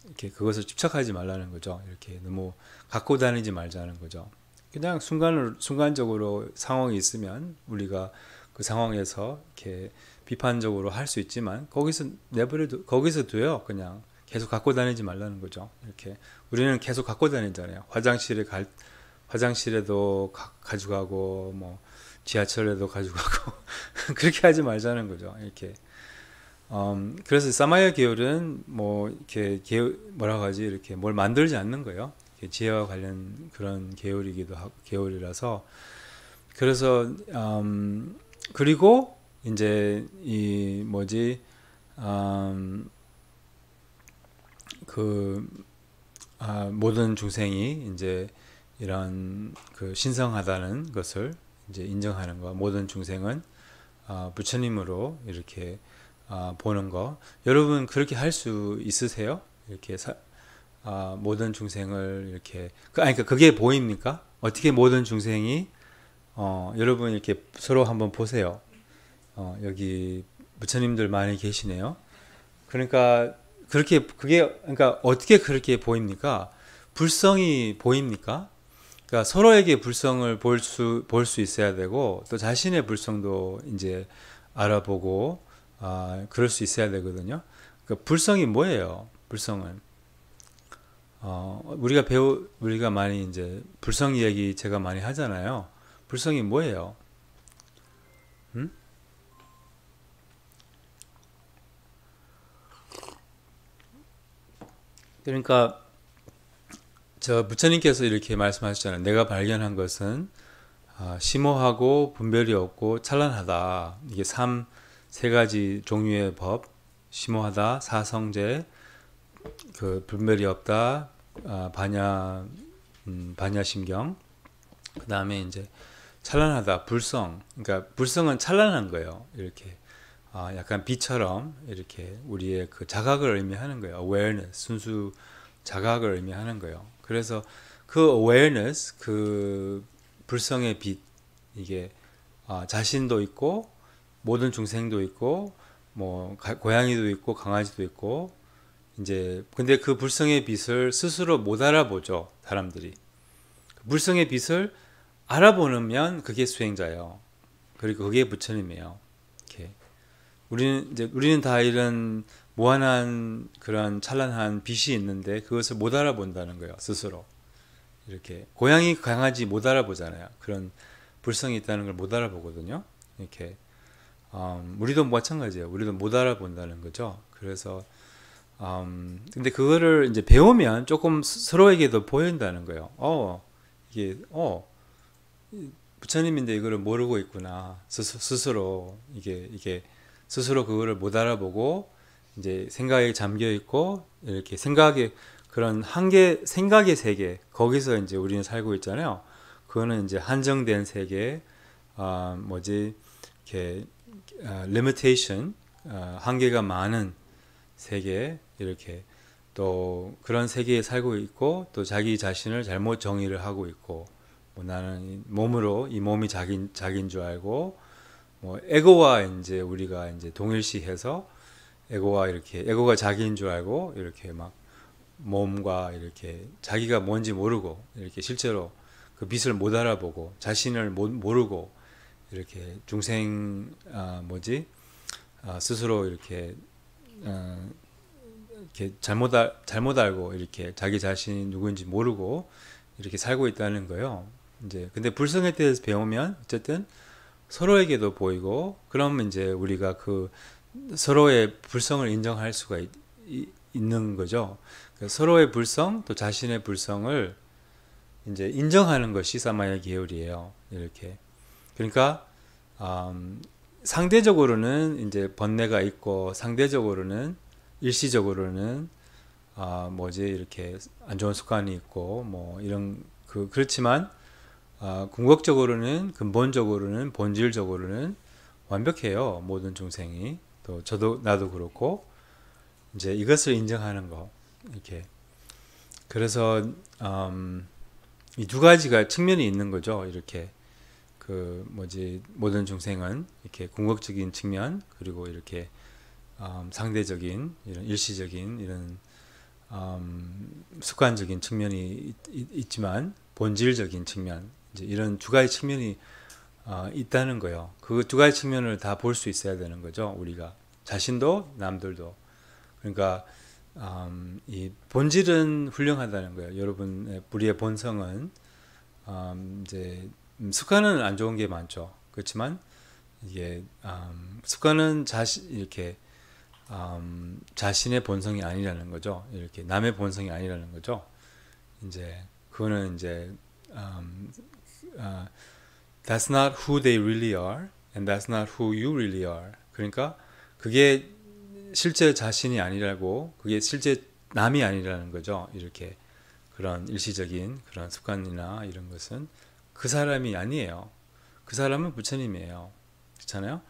이렇게 그것을 집착하지 말라는 거죠. 이렇게 너무 갖고 다니지 말자는 거죠. 그냥 순간적으로 상황이 있으면 우리가 그 상황에서 이렇게 비판적으로 할 수 있지만 거기서 둬요. 그냥 계속 갖고 다니지 말라는 거죠. 이렇게 우리는 계속 갖고 다니잖아요. 화장실에도 가져가고 뭐 지하철에도 가져가고 그렇게 하지 말자는 거죠. 이렇게 그래서 사마야 계율은 뭐 이렇게 뭐라고 하지 이렇게 뭘 만들지 않는 거예요. 지혜와 관련 그런 계율이라서 그래서 그리고 이제 이 뭐지 그 모든 중생이 이제 이런 그 신성하다는 것을 이제 인정하는 거. 모든 중생은 부처님으로 이렇게 보는 거. 여러분 그렇게 할 수 있으세요? 이렇게 모든 중생을 이렇게 그러니까 그게 보입니까? 어떻게 모든 중생이 여러분 이렇게 서로 한번 보세요. 여기 부처님들 많이 계시네요. 그러니까 그러니까 어떻게 그렇게 보입니까? 불성이 보입니까? 그러니까 서로에게 불성을 볼 수 있어야 되고 또 자신의 불성도 이제 알아보고 그럴 수 있어야 되거든요. 그러니까 불성이 뭐예요? 불성은 우리가 많이 이제 불성 얘기 제가 많이 하잖아요. 불성이 뭐예요? 음? 그러니까 저 부처님께서 이렇게 말씀하셨잖아요. 내가 발견한 것은 심오하고 분별이 없고 찬란하다. 이게 세 가지 종류의 법. 심오하다, 사성제, 그 분별이 없다, 반야심경. 그 다음에 이제 찬란하다, 불성. 그러니까 불성은 찬란한 거예요. 이렇게 약간 비처럼 이렇게 우리의 그 자각을 의미하는 거예요. awareness, 순수 자각을 의미하는 거예요. 그래서 그 awareness, 그 불성의 빛, 이게 자신도 있고 모든 중생도 있고 뭐 고양이도 있고 강아지도 있고 이제 근데 그 불성의 빛을 스스로 못 알아보죠. 사람들이 불성의 빛을 알아보면 그게 수행자예요. 그리고 그게 부처님이에요. 이렇게 우리는 다 이런 무한한 그런 찬란한 빛이 있는데 그것을 못 알아본다는 거예요. 스스로 이렇게 고양이 강아지 못 알아보잖아요. 그런 불성이 있다는 걸 못 알아보거든요. 이렇게 우리도 마찬가지예요. 우리도 못 알아본다는 거죠. 그래서 근데 그거를 이제 배우면 조금 서로에게도 보인다는 거예요. 이게 부처님인데 이거를 모르고 있구나. 스스로 이게 스스로 그거를 못 알아보고 이제 생각에 잠겨 있고 이렇게 그런 생각의 세계 거기서 이제 우리는 살고 있잖아요. 그거는 이제 한정된 세계, 이렇게 limitation, 한계가 많은 세계 이렇게 또 그런 세계에 살고 있고 또 자기 자신을 잘못 정의를 하고 있고 뭐 나는 이 몸이 자기인 줄 알고 뭐 에고와 이제 우리가 이제 동일시해서 에고가 자기인 줄 알고 이렇게 막 몸과 이렇게 자기가 뭔지 모르고 이렇게 실제로 그 빛을 못 알아보고 자신을 모르고 이렇게 중생 스스로 이렇게 잘못 알고 이렇게 자기 자신이 누구인지 모르고 이렇게 살고 있다는 거예요. 이제 근데 불성에 대해서 배우면 어쨌든 서로에게도 보이고 그러면 이제 우리가 그 서로의 불성을 인정할 수가 있는 거죠. 그러니까 서로의 불성 또 자신의 불성을 이제 인정하는 것이 사마야 계율이에요. 이렇게 그러니까 상대적으로는 이제 번뇌가 있고 상대적으로는 일시적으로는 이렇게 안 좋은 습관이 있고 뭐 이런 그렇지만 궁극적으로는 근본적으로는 본질적으로는 완벽해요. 모든 중생이. 또 나도 그렇고, 이제 이것을 인정하는 거. 이렇게. 그래서, 이 두 가지가 측면이 있는 거죠. 이렇게. 모든 중생은 이렇게 궁극적인 측면, 그리고 이렇게, 상대적인, 이런 일시적인, 이런, 습관적인 측면이 있지만, 본질적인 측면, 이제 이런 두 가지 측면이 있다는 거예요. 그 두 가지 측면을 다 볼 수 있어야 되는 거죠. 우리가 자신도 남들도. 그러니까 이 본질은 훌륭하다는 거예요. 여러분의 우리의 본성은 이제 습관은 안 좋은 게 많죠. 그렇지만 이게 습관은 이렇게 자신의 본성이 아니라는 거죠. 이렇게 남의 본성이 아니라는 거죠. 이제 그거는 이제 That's not who they really are, and that's not who you really are. 그러니까 그게 실제 자신이 아니라고, 그게 실제 남이 아니라는 거죠. 이렇게 그런 일시적인 그런 습관이나 이런 것은 그 사람이 아니에요. 그 사람은 부처님이에요. 그렇잖아요.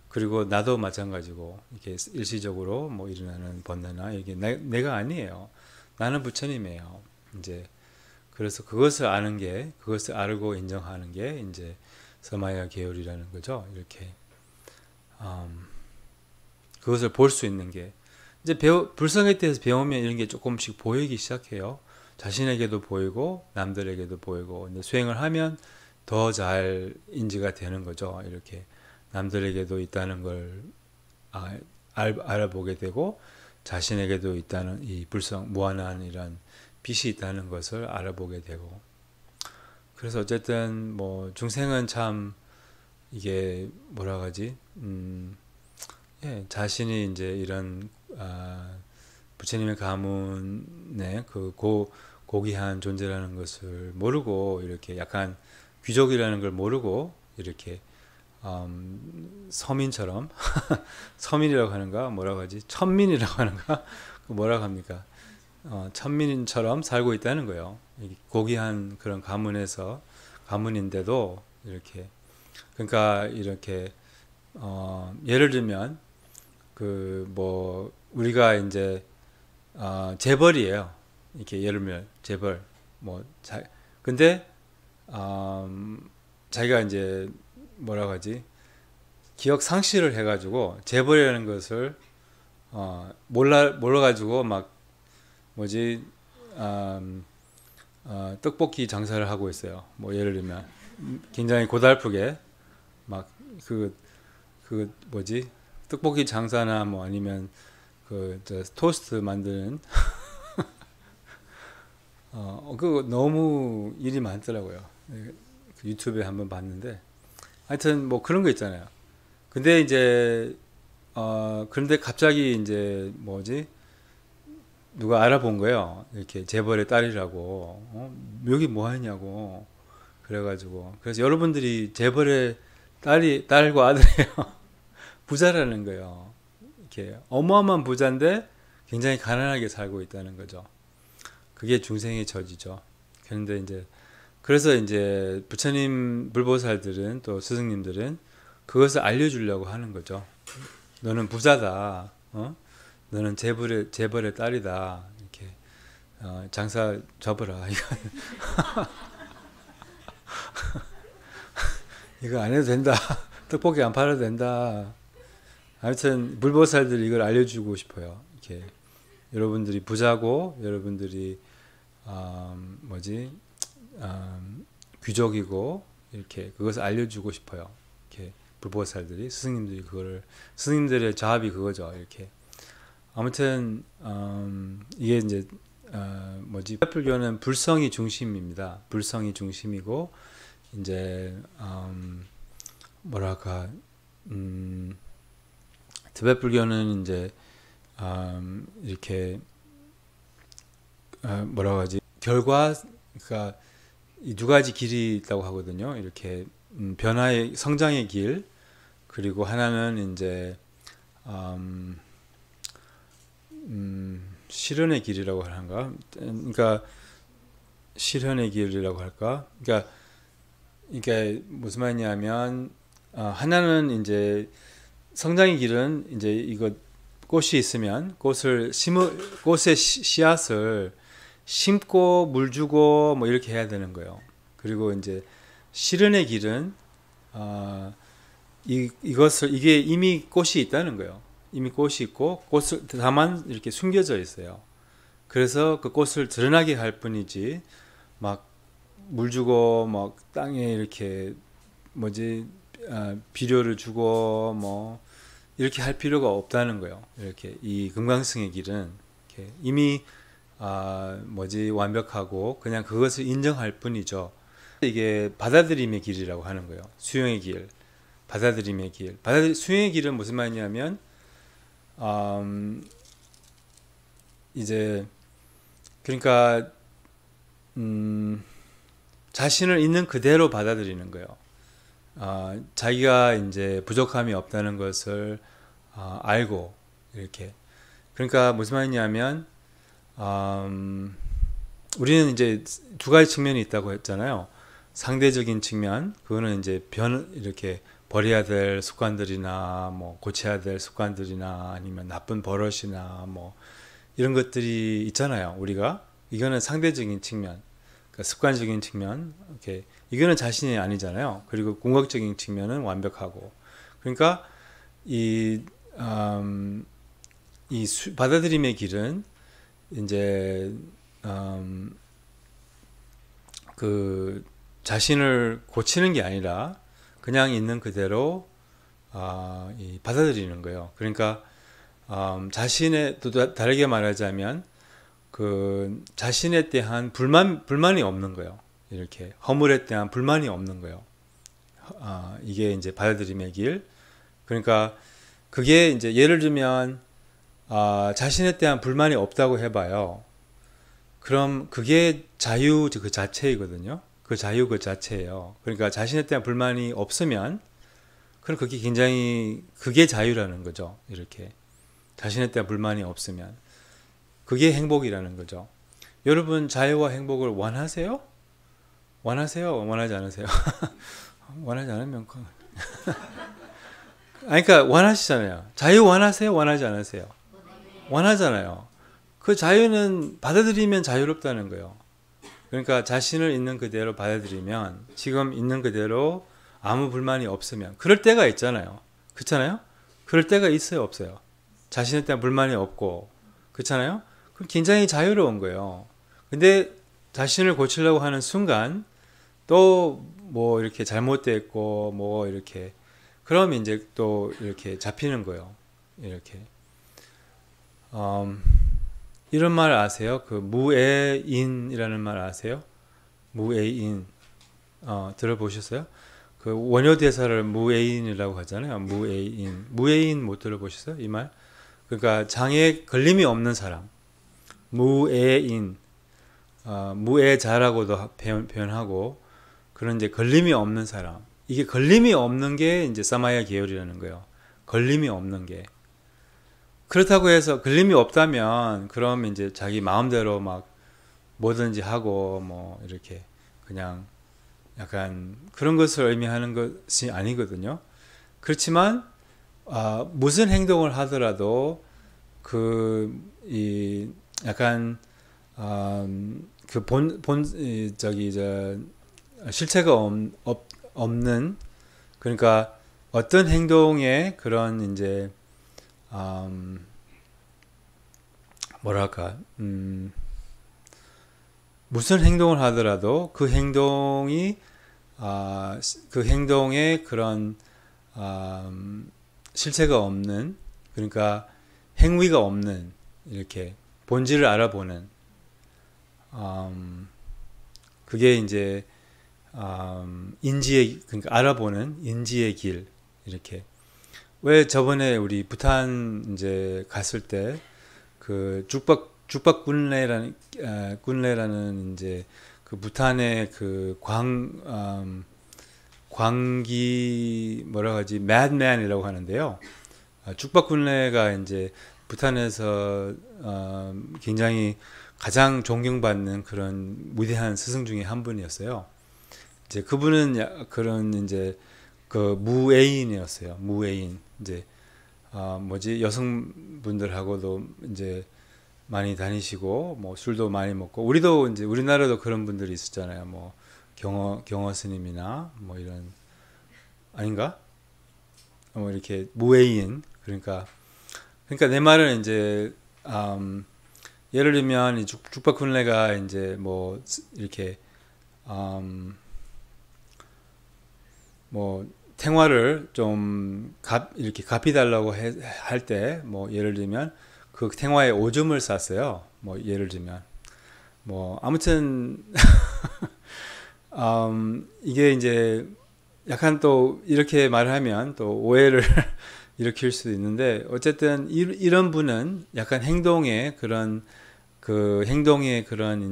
그리고 나도 마찬가지고 이렇게 일시적으로 뭐 일어나는 번뇌나 이게 내가 아니에요. 나는 부처님이에요. 이제 그래서 그것을 아는 게, 그것을 알고 인정하는 게 이제 서마야 계율이라는 거죠. 이렇게 그것을 볼 수 있는 게 이제 불성에 대해서 배우면 이런 게 조금씩 보이기 시작해요. 자신에게도 보이고 남들에게도 보이고, 근데 수행을 하면 더 잘 인지가 되는 거죠. 이렇게 남들에게도 있다는 걸 알아보게 되고, 자신에게도 있다는 이 무한한 이런 빛이 있다는 것을 알아보게 되고. 그래서 어쨌든 뭐 중생은 참 이게 뭐라 하지? 예, 자신이 이제 이런 부처님의 가문의 그 고귀한 존재라는 것을 모르고, 이렇게 약간 귀족이라는 걸 모르고 이렇게 서민처럼 서민이라고 하는가, 뭐라고 하지? 천민이라고 하는가, 뭐라고 합니까? 천민처럼 살고 있다는 거예요. 고귀한 그런 가문인데도 이렇게, 그러니까 이렇게 예를 들면 우리가 이제 재벌이에요. 이렇게 예를 들면 재벌 근데 자기가 이제 뭐라고 하지? 기억 상실을 해가지고 재벌이라는 것을 몰라가지고 막 떡볶이 장사를 하고 있어요. 뭐 예를 들면 굉장히 고달프게 막 떡볶이 장사나 뭐 아니면 토스트 만드는 그거 너무 일이 많더라고요. 유튜브에 한번 봤는데, 하여튼 뭐 그런 거 있잖아요. 근데 이제 그런데 갑자기 이제 누가 알아본 거예요. 이렇게 재벌의 딸이라고. 여기 뭐 하냐고. 그래서 여러분들이 재벌의 딸과 아들이에요. 부자라는 거예요. 이렇게 어마어마한 부자인데 굉장히 가난하게 살고 있다는 거죠. 그게 중생의 저지죠. 그래서 이제 부처님 불보살들은, 또 스승님들은 그것을 알려주려고 하는 거죠. 너는 부자다. 너는 재벌의 딸이다. 이렇게 장사 접어라. 이거 안 해도 된다. 떡볶이 안 팔아도 된다. 아무튼 불보살들이 이걸 알려주고 싶어요. 이렇게 여러분들이 부자고, 여러분들이 귀족이고, 이렇게 그것을 알려주고 싶어요. 이렇게 불보살들이, 스승님들의 자합이 그거죠. 이렇게 아무튼 이게 이제 불교는 불성이 중심입니다. 불성이 중심이고, 이제 뭐랄까 티베트 불교는 이제 이렇게 뭐라고 하지? 그러니까 이 두 가지 길이 있다고 하거든요. 이렇게 변화의 성장의 길, 그리고 하나는 이제 실현의 길이라고 하는가? 그러니까 실현의 길이라고 할까? 그러니까 이게 무슨 말이냐면 하나는 이제 성장의 길은 이제 이거 꽃이 있으면 꽃의 씨앗을 심고 물 주고 뭐 이렇게 해야 되는 거예요. 그리고 이제 실현의 길은 이게 이미 꽃이 있다는 거예요. 이미 꽃이 있고 꽃을 다만 이렇게 숨겨져 있어요. 그래서 그 꽃을 드러나게 할 뿐이지 막 물 주고 막 땅에 이렇게 비료를 주고 뭐 이렇게 할 필요가 없다는 거예요. 이렇게 이 금강승의 길은 이렇게 이미 완벽하고 그냥 그것을 인정할 뿐이죠. 이게 받아들임의 길이라고 하는 거예요. 수용의 길, 받아들임의 길. 수용의 길은 무슨 말이냐면 이제 그러니까 자신을 있는 그대로 받아들이는 거예요. 자기가 이제 부족함이 없다는 것을 알고 이렇게. 그러니까 무슨 말이냐면 우리는 이제 두 가지 측면이 있다고 했잖아요. 상대적인 측면, 그거는 이제 이렇게 버려야 될 습관들이나 뭐 고쳐야 될 습관들이나 아니면 나쁜 버릇이나 뭐 이런 것들이 있잖아요. 우리가 이거는 상대적인 측면, 그러니까 습관적인 측면, 이렇게 이거는 자신이 아니잖아요. 그리고 궁극적인 측면은 완벽하고. 그러니까 받아들임의 길은 이제 그 자신을 고치는 게 아니라 그냥 있는 그대로 받아들이는 거예요. 그러니까 또 다르게 말하자면 그 자신에 대한 불만이 없는 거예요. 이렇게 허물에 대한 불만이 없는 거예요. 이게 이제 받아들임의 길. 그러니까 그게 이제 예를 들면 자신에 대한 불만이 없다고 해봐요. 그럼 그게 자유 그 자체이거든요. 그 자유 그 자체예요. 그러니까 자신에 대한 불만이 없으면 그럼 그게 자유라는 거죠. 이렇게 자신에 대한 불만이 없으면 그게 행복이라는 거죠. 여러분 자유와 행복을 원하세요? 원하지 않으세요? 원하지 않으면 그러니까 원하시잖아요. 자유 원하세요? 원하지 않으세요? 원하잖아요. 그 자유는 받아들이면 자유롭다는 거예요. 그러니까 자신을 있는 그대로 받아들이면 지금 있는 그대로 아무 불만이 없으면 그럴 때가 있잖아요. 그렇잖아요? 그럴 때가 있어요, 없어요? 자신에 대한 불만이 없고 그렇잖아요? 그럼 굉장히 자유로운 거예요. 근데 자신을 고치려고 하는 순간 또 뭐 이렇게 잘못됐고 뭐 이렇게 그러면 이제 또 이렇게 잡히는 거예요. 이렇게 이런 말 아세요? 그 무애인이라는 말 아세요? 무애인 들어보셨어요? 그 원효 대사를 무애인이라고 하잖아요. 무애인 못 들어보셨어요? 이 말? 그러니까 장애에 걸림이 없는 사람. 무애인, 무애자라고도 표현하고 그런 이제 걸림이 없는 사람. 이게 걸림이 없는 게 이제 사마야 계열이라는 거예요. 걸림이 없는 게. 그렇다고 해서 걸림이 없다면 그럼 이제 자기 마음대로 막 뭐든지 하고 뭐 이렇게 그냥 약간 그런 것을 의미하는 것이 아니거든요. 그렇지만 무슨 행동을 하더라도 약간 실체가 없는 그러니까 어떤 행동에 그런 이제 무슨 행동을 하더라도 그 행동에 그런 실체가 없는 그러니까 행위가 없는 이렇게 본질을 알아보는 그게 이제 그러니까 알아보는 인지의 길 이렇게. 왜 저번에 우리 부탄 이제 갔을 때 그 죽박 군레라는 이제 그 부탄의 그 광기 뭐라고 하지 madman이라고 하는데요. 죽박 군레가 이제 부탄에서 굉장히 가장 존경받는 그런 위대한 스승 중에 한 분이었어요. 이제 그분은 그런 이제 그 무애인이었어요. 무애인. 이제 뭐지 여성분들하고도 이제 많이 다니시고 뭐 술도 많이 먹고 우리도 이제 우리나라도 그런 분들이 있었잖아요. 뭐 경어 스님이나 뭐 이런 아닌가? 뭐 이렇게 무애인 그러니까 내 말은 이제 예를 들면 이 죽박훈례가 이제 뭐 이렇게 뭐 탱화를 좀 이렇게 갚이달라고 할 때 뭐 예를 들면 그 탱화에 오줌을 쌌어요. 뭐 예를 들면 뭐 아무튼 이게 이제 약간 또 이렇게 말하면 또 오해를 일으킬 수도 있는데 어쨌든 이런 분은 약간 행동의 그런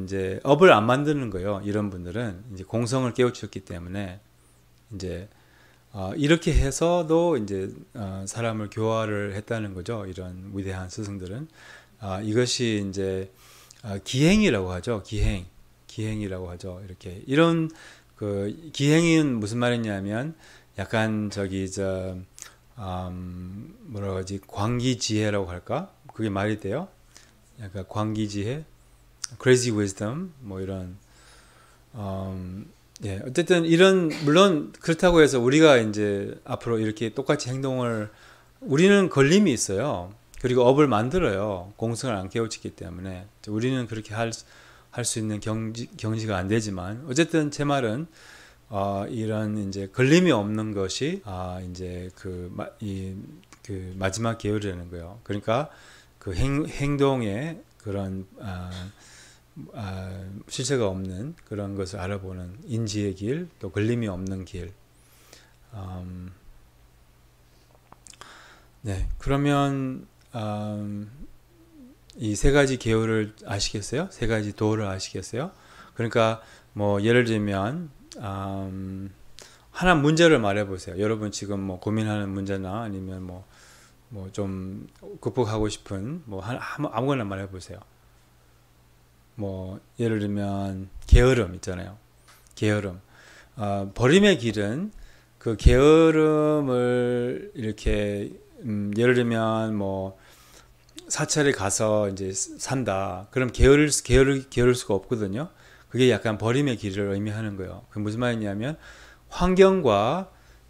이제 업을 안 만드는 거예요. 이런 분들은 이제 공성을 깨우쳤기 때문에 이제 이렇게 해서도 이제 사람을 교화를 했다는 거죠. 이런 위대한 스승들은 이것이 이제 기행이라고 하죠. 기행이라고 하죠. 이렇게 이런 그 기행은 무슨 말이냐면 약간 뭐라 그러지 광기지혜라고 할까? 그게 말이 돼요? 약간 광기지혜, crazy wisdom 뭐 이런 예, 어쨌든 물론 그렇다고 해서 우리가 이제 앞으로 이렇게 똑같이 행동을 우리는 걸림이 있어요. 그리고 업을 만들어요. 공성을 안 깨우치기 때문에 우리는 그렇게 할 수 있는 경지가 안 되지만 어쨌든 제 말은 이런 이제 걸림이 없는 것이 이제 그 마지막 계율이라는 거예요. 그러니까 그 행동에 그런 실체가 없는 그런 것을 알아보는 인지의 길, 또 걸림이 없는 길. 네, 그러면 이 세 가지 계율을 아시겠어요? 세 가지 도를 아시겠어요? 그러니까 뭐 예를 들면 하나 문제를 말해 보세요. 여러분 지금 뭐 고민하는 문제나 아니면 뭐 좀 극복하고 싶은 뭐 아무거나 말해 보세요. 뭐 예를 들면 게으름 있잖아요. 게으름. 버림의 길은 그 게으름을 이렇게 예를 들면 뭐 사찰에 가서 이제 산다. 그럼 게으를 수가 없거든요. 그게 약간 버림의 길을 의미하는 거예요. 그 무슨 말이냐면 환경과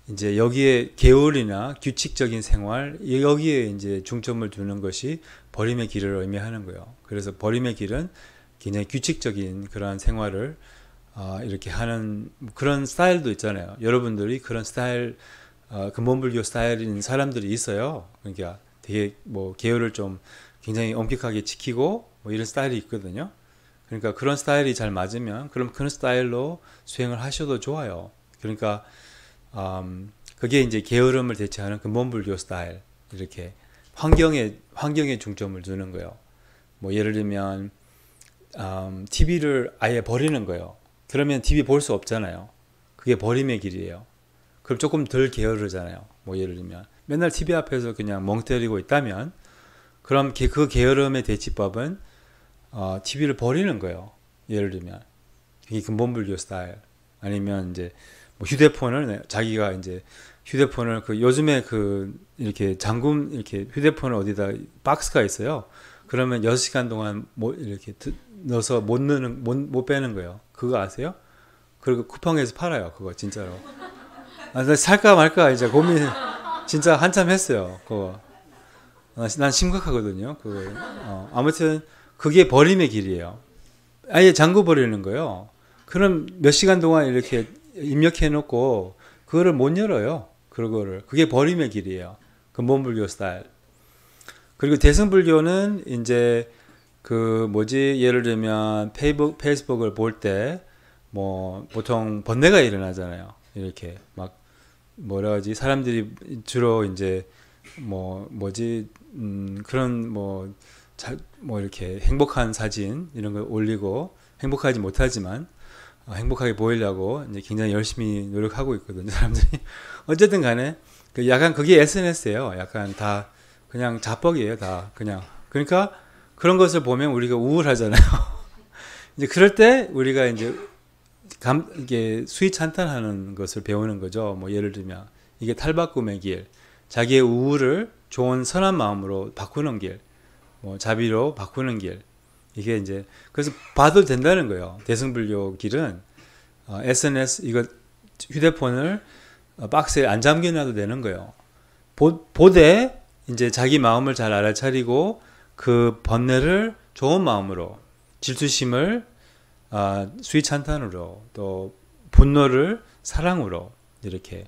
이제 여기에 계율이나 규칙적인 생활 여기에 이제 중점을 두는 것이 버림의 길을 의미하는 거예요. 그래서 버림의 길은 굉장히 규칙적인 그러한 생활을 이렇게 하는 그런 스타일도 있잖아요. 여러분들이 그런 스타일 근본불교 스타일인 사람들이 있어요. 그러니까 되게 뭐 계율을 좀 굉장히 엄격하게 지키고 뭐 이런 스타일이 있거든요. 그러니까 그런 스타일이 잘 맞으면 그럼 그런 스타일로 수행을 하셔도 좋아요. 그러니까 그게 이제 게으름을 대체하는 근본불교 스타일 이렇게 환경에 중점을 두는 거예요. 뭐 예를 들면 TV를 아예 버리는 거예요. 그러면 TV 볼 수 없잖아요. 그게 버림의 길이에요. 그럼 조금 덜 게으르잖아요. 뭐 예를 들면 맨날 TV 앞에서 그냥 멍 때리고 있다면 그럼 그 게으름의 대치법은 TV를 버리는 거예요. 예를 들면 이게 근본불교 스타일. 아니면 이제 뭐 휴대폰을 자기가 이제 휴대폰을 요즘에 이렇게 잠금 이렇게 휴대폰을 어디다 박스가 있어요. 그러면 6시간 동안 이렇게 넣어서 못 빼는 거예요. 그거 아세요? 그리고 쿠팡에서 팔아요. 그거 진짜로. 살까 말까 이제 고민 진짜 한참 했어요. 그거. 난 심각하거든요. 아무튼 그게 버림의 길이에요. 아예 잠궈 버리는 거예요. 그럼 몇 시간 동안 이렇게 입력해 놓고 그거를 못 열어요. 그게 버림의 길이에요. 근본불교 스타일. 그리고 대승불교는 이제 예를 들면 페이스북을 볼 때 뭐 보통 번뇌가 일어나잖아요. 이렇게 막 뭐라 하지 사람들이 주로 이제 그런 뭐 이렇게 행복한 사진 이런 걸 올리고 행복하지 못하지만 행복하게 보이려고 이제 굉장히 열심히 노력하고 있거든요. 사람들이 어쨌든 간에 약간 그게 SNS예요. 약간 다 그냥 자뻑이에요. 다 그냥 그러니까 그런 것을 보면 우리가 우울하잖아요. 이제 그럴 때 우리가 이제 이게 수위 찬탄하는 것을 배우는 거죠. 뭐 예를 들면 이게 탈바꿈의 길, 자기의 우울을 좋은 선한 마음으로 바꾸는 길, 뭐 자비로 바꾸는 길. 이게 이제 그래서 봐도 된다는 거예요. 대승불교 길은 SNS 이거 휴대폰을 박스에 안 잠겨놔도 되는 거예요. 보되 이제 자기 마음을 잘 알아차리고 그 번뇌를 좋은 마음으로, 질투심을 수위찬탄으로, 또 분노를 사랑으로 이렇게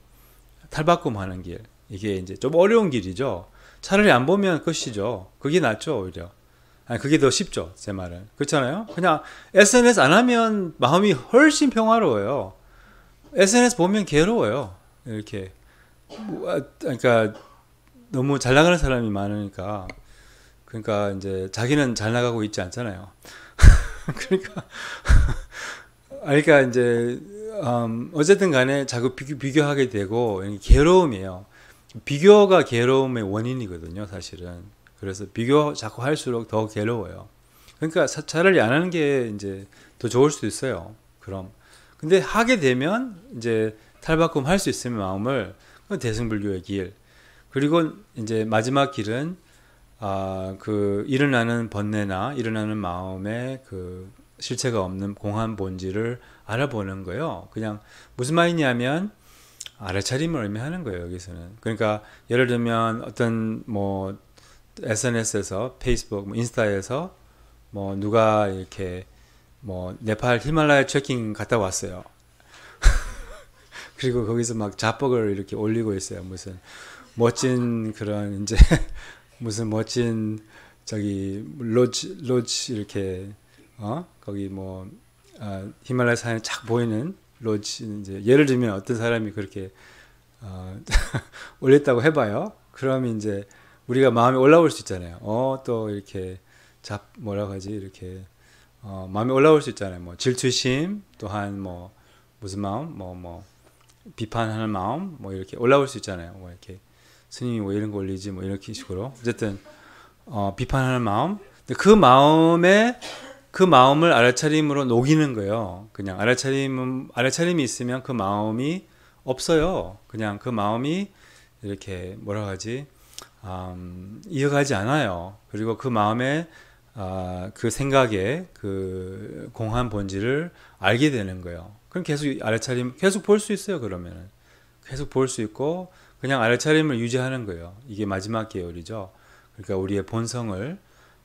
탈바꿈하는 길. 이게 이제 좀 어려운 길이죠. 차라리 안 보면 끝이죠. 그게 낫죠, 오히려. 아니, 그게 더 쉽죠, 제 말은. 그렇잖아요? 그냥 SNS 안 하면 마음이 훨씬 평화로워요. SNS 보면 괴로워요. 이렇게. 그러니까 너무 잘 나가는 사람이 많으니까. 그러니까 이제 자기는 잘 나가고 있지 않잖아요. 그러니까 이제 어쨌든 간에 자꾸 비교하게 되고 괴로움이에요. 비교가 괴로움의 원인이거든요, 사실은. 그래서 비교 자꾸 할수록 더 괴로워요. 그러니까 차라리 안 하는 게 이제 더 좋을 수도 있어요. 그럼. 근데 하게 되면 이제 탈바꿈 할 수 있으면 마음을, 대승불교의 길. 그리고 이제 마지막 길은 그 일어나는 번뇌나 일어나는 마음에 그 실체가 없는 공한 본질을 알아보는 거예요. 그냥 무슨 말이냐면 알아차림을 의미하는 거예요, 여기서는. 그러니까 예를 들면 어떤 뭐 SNS에서, 페이스북, 뭐 인스타에서 뭐 누가 이렇게 뭐 네팔 히말라야 트레킹 갔다 왔어요. 그리고 거기서 막 자뻑을 이렇게 올리고 있어요. 무슨 멋진 그런 이제 무슨 멋진 저기 로지 이렇게 거기 뭐 히말라야 산에 착 보이는 로지, 이제 예를 들면 어떤 사람이 그렇게 올렸다고 해봐요. 그러면 이제 우리가 마음이 올라올 수 있잖아요. 또 이렇게 뭐라고 하지, 이렇게 마음이 올라올 수 있잖아요. 뭐 질투심, 또한 뭐 무슨 마음, 뭐 비판하는 마음, 뭐 이렇게 올라올 수 있잖아요. 뭐 이렇게 스님이 뭐 이런 거 올리지, 뭐 이렇게 식으로 어쨌든 비판하는 마음. 그 마음을 알아차림으로 녹이는 거예요. 그냥 알아차림이 있으면 그 마음이 없어요. 그냥 그 마음이 이렇게 뭐라고 하지, 이어가지 않아요. 그리고 그 마음에 그 생각의 그 공한 본질을 알게 되는 거예요. 그럼 계속 알아차림 계속 볼 수 있어요. 그러면은 계속 볼 수 있고 그냥 알아차림을 유지하는 거예요. 이게 마지막 계율이죠. 그러니까 우리의 본성을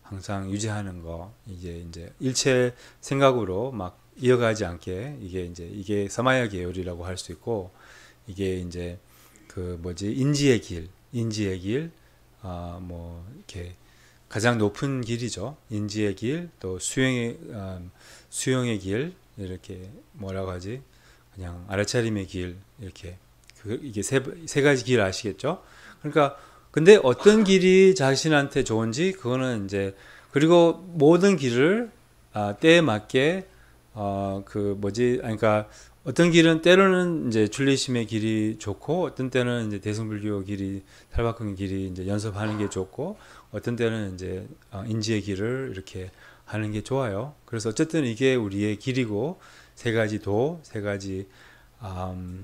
항상 유지하는 거. 이게 이제 일체 생각으로 막 이어가지 않게, 이게 사마야 계율이라고 할 수 있고, 이게 이제 그 뭐지, 인지의 길, 뭐 이렇게 가장 높은 길이죠. 인지의 길, 또 수용의 길, 이렇게 뭐라고 하지, 그냥 알아차림의 길, 이렇게 이게 세 가지 길 아시겠죠? 그러니까 근데 어떤 길이 자신한테 좋은지 그거는 이제, 그리고 모든 길을 때에 맞게 그러니까 어떤 길은 때로는 이제 줄리심의 길이 좋고, 어떤 때는 이제 대승불교 길이, 탈바꿈의 길이 이제 연습하는 게 좋고, 어떤 때는 이제 인지의 길을 이렇게 하는 게 좋아요. 그래서 어쨌든 이게 우리의 길이고, 세 가지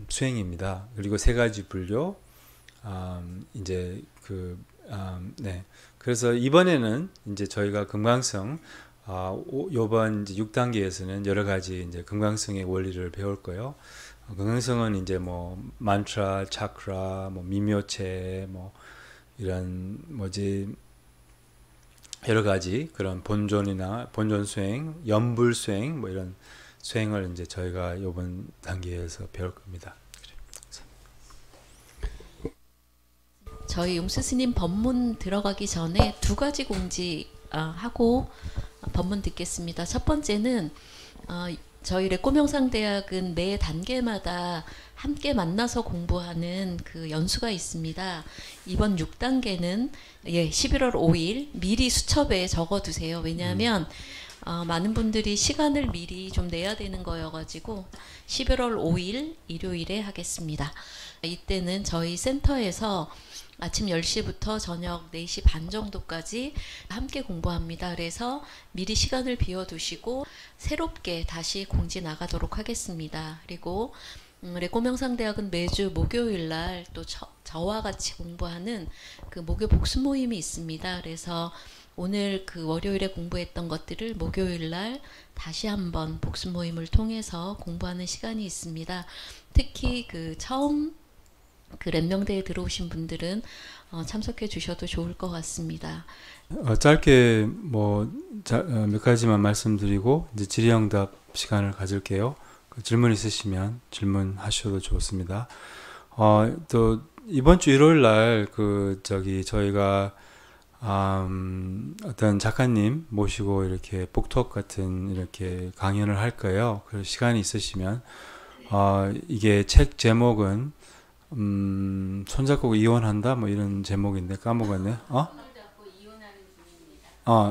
수행입니다. 그리고 세 가지 불교, 이제 네. 그래서 이번에는 이제 저희가 금강성, 요번 이제 6단계에서는 여러 가지 이제 금강성의 원리를 배울 거예요. 금강성은 이제 뭐 만트라, 차크라, 뭐 미묘체, 뭐 이런 뭐지 여러 가지 그런 본존 수행, 연불 수행, 뭐 이런 수행을 이제 저희가 요번 단계에서 배울 겁니다. 저희 용수 스님 법문 들어가기 전에 두 가지 공지 하고 법문 듣겠습니다. 첫 번째는 저희 레꼬명상대학은 매 단계마다 함께 만나서 공부하는 그 연수가 있습니다. 이번 6단계는 11월 5일 미리 수첩에 적어두세요. 왜냐하면 많은 분들이 시간을 미리 좀 내야 되는 거여가지고 11월 5일 일요일에 하겠습니다. 이때는 저희 센터에서 아침 10시부터 저녁 4시 반 정도까지 함께 공부합니다. 그래서 미리 시간을 비워두시고 새롭게 다시 공지 나가도록 하겠습니다. 그리고 우리 꼬명상대학은 매주 목요일 날 또 저와 같이 공부하는 그 목요 복습 모임이 있습니다. 그래서 오늘 그 월요일에 공부했던 것들을 목요일 날 다시 한번 복습 모임을 통해서 공부하는 시간이 있습니다. 특히 그 처음 그 랩명대에 들어오신 분들은 참석해 주셔도 좋을 것 같습니다. 짧게 뭐 몇 가지만 말씀드리고 이제 질의응답 시간을 가질게요. 그 질문 있으시면 질문하셔도 좋습니다. 또 이번 주 일요일 날 저희가 어떤 작가님 모시고 이렇게 복톡 같은 이렇게 강연을 할 거예요. 그래서 시간이 있으시면 이게 책 제목은 손잡고 이혼한다 뭐 이런 제목인데 까먹었네.